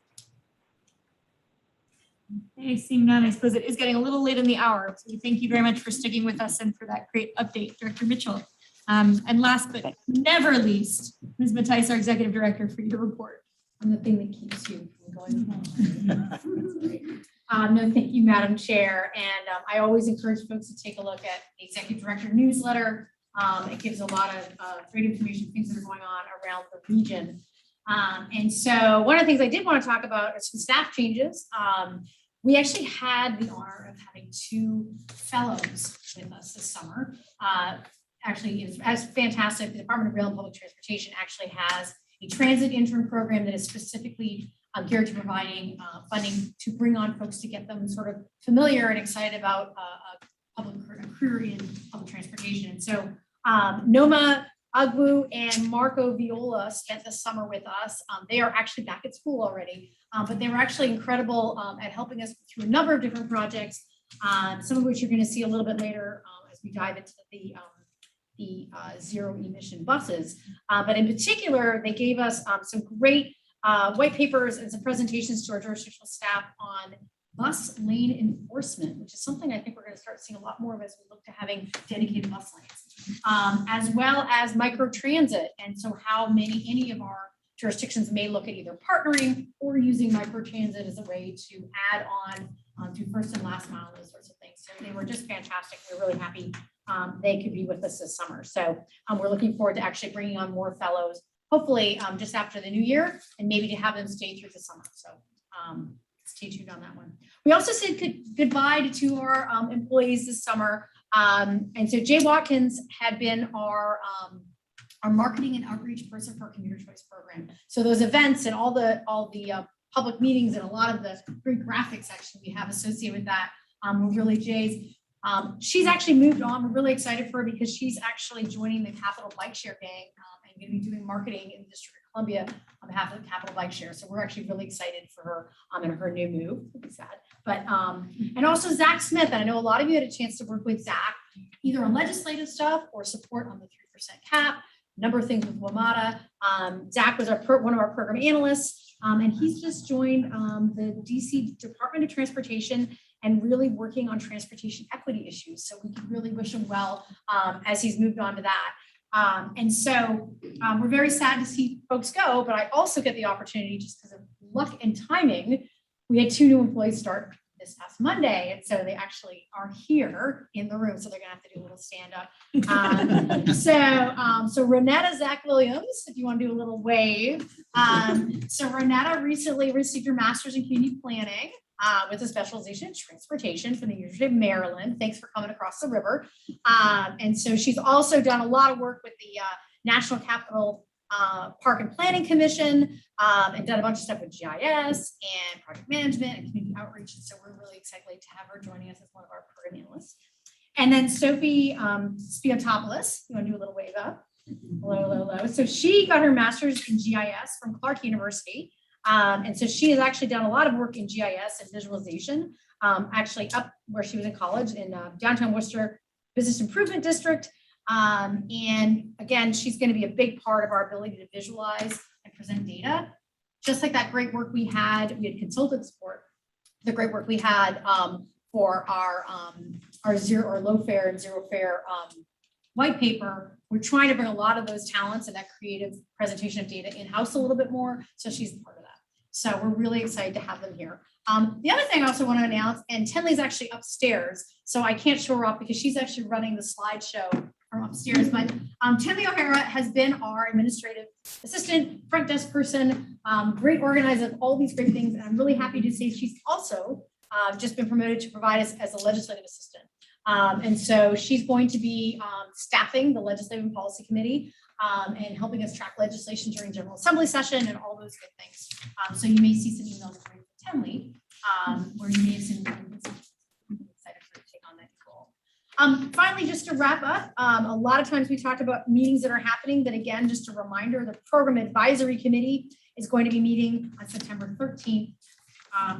Okay, seeing none, I suppose it is getting a little late in the hour. So we thank you very much for sticking with us and for that great update, Director Mitchell. And last but never least, Ms. Mattice, our Executive Director, for your report on the thing that keeps you from going home. No, thank you, Madam Chair. And I always encourage folks to take a look at the Executive Director newsletter. It gives a lot of great information, things that are going on around the region. And so one of the things I did want to talk about is some staff changes. We actually had the honor of having 2 fellows with us this summer. Actually, it's as fantastic. The Department of Rail and Public Transportation actually has a transit intern program that is specifically geared to providing funding to bring on folks to get them sort of familiar and excited about a career in public transportation. And so Noma Agwu and Marco Viola spent the summer with us. They are actually back at school already, but they were actually incredible at helping us through a number of different projects, some of which you're going to see a little bit later as we dive into the zero emission buses. But in particular, they gave us some great white papers and some presentations to our jurisdictional staff on bus lane enforcement, which is something I think we're going to start seeing a lot more of as we look to having dedicated bus lanes, as well as microtransit. And so how any of our jurisdictions may look at either partnering or using microtransit as a way to add on do first and last mile, those sorts of things. So they were just fantastic. We're really happy they could be with us this summer. So we're looking forward to actually bringing on more fellows, hopefully just after the new year, and maybe to have them stay through the summer. So stay tuned on that one. We also said goodbye to two of our employees this summer. And so Jay Watkins had been our marketing and outreach person for our commuter choice program. So those events and all the public meetings and a lot of the great graphics actually we have associated with that were really Jay's. She's actually moved on. We're really excited for her because she's actually joining the Capital Bike Share gang and going to be doing marketing in the District of Columbia on behalf of the Capital Bike Share. So we're actually really excited for her and her new move. It's sad. But and also Zach Smith. And I know a lot of you had a chance to work with Zach either on legislative stuff or support on the 3% cap. Number of things with WMATA. Zach was one of our program analysts, and he's just joined the DC Department of Transportation and really working on transportation equity issues. So we could really wish him well as he's moved on to that. And so we're very sad to see folks go, but I also get the opportunity just because of luck and timing. We had 2 new employees start this past Monday. And so they actually are here in the room. So they're gonna have to do a little stand up. So Renetta Zach Williams, if you want to do a little wave. So Renetta recently received her master's in community planning with a specialization in transportation from the University of Maryland. Thanks for coming across the river. And so she's also done a lot of work with the National Capital Park and Planning Commission and done a bunch of stuff with GIS and project management and community outreach. And so we're really excited to have her joining us as one of our program analysts. And then Sophie Spiotopoulos, you want to do a little wave up? Hello, hello, hello. So she got her master's in GIS from Clark University. And so she has actually done a lot of work in GIS and visualization, actually up where she was in college in downtown Worcester Business Improvement District. And again, she's going to be a big part of our ability to visualize and present data. Just like that great work we had consultant support, the great work we had for our low fare and zero fare white paper. We're trying to bring a lot of those talents and that creative presentation of data in-house a little bit more. So she's part of that. So we're really excited to have them here. The other thing I also want to announce, and Tenley's actually upstairs, so I can't show her up because she's actually running the slideshow from upstairs. But Tenley O'Hara has been our administrative assistant, front desk person, great organizer of all these great things. And I'm really happy to say she's also just been promoted to provide us as a legislative assistant. And so she's going to be staffing the Legislative and Policy Committee and helping us track legislation during General Assembly session and all those good things. So you may see some emails from Tenley where you may have seen excited to take on that role. Finally, just to wrap up, a lot of times we talked about meetings that are happening, but again, just a reminder, the Program Advisory Committee is going to be meeting on September 13th.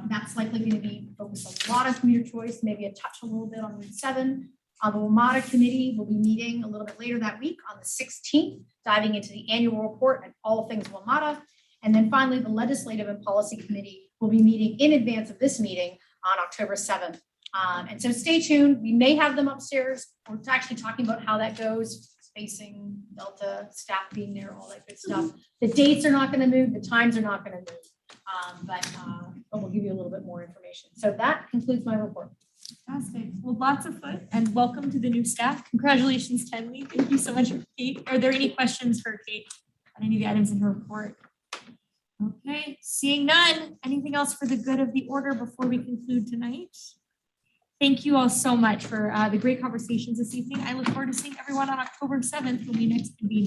That's likely going to be focused a lot on commuter choice, maybe a touch a little bit on Route 7. The WMATA committee will be meeting a little bit later that week on the 16th, diving into the annual report and all things WMATA. And then finally, the Legislative and Policy Committee will be meeting in advance of this meeting on October 7th. And so stay tuned. We may have them upstairs. We're actually talking about how that goes, spacing, Delta, staff being there, all that good stuff. The dates are not going to move. The times are not going to move. But we'll give you a little bit more information. So that concludes my report. Fantastic. Well, lots of fun and welcome to the new staff. Congratulations, Tenley. Thank you so much, Kate. Are there any questions for Kate on any of the items in her report? Okay, seeing none. Anything else for the good of the order before we conclude tonight? Thank you all so much for the great conversations this evening. I look forward to seeing everyone on October 7th when we next convene.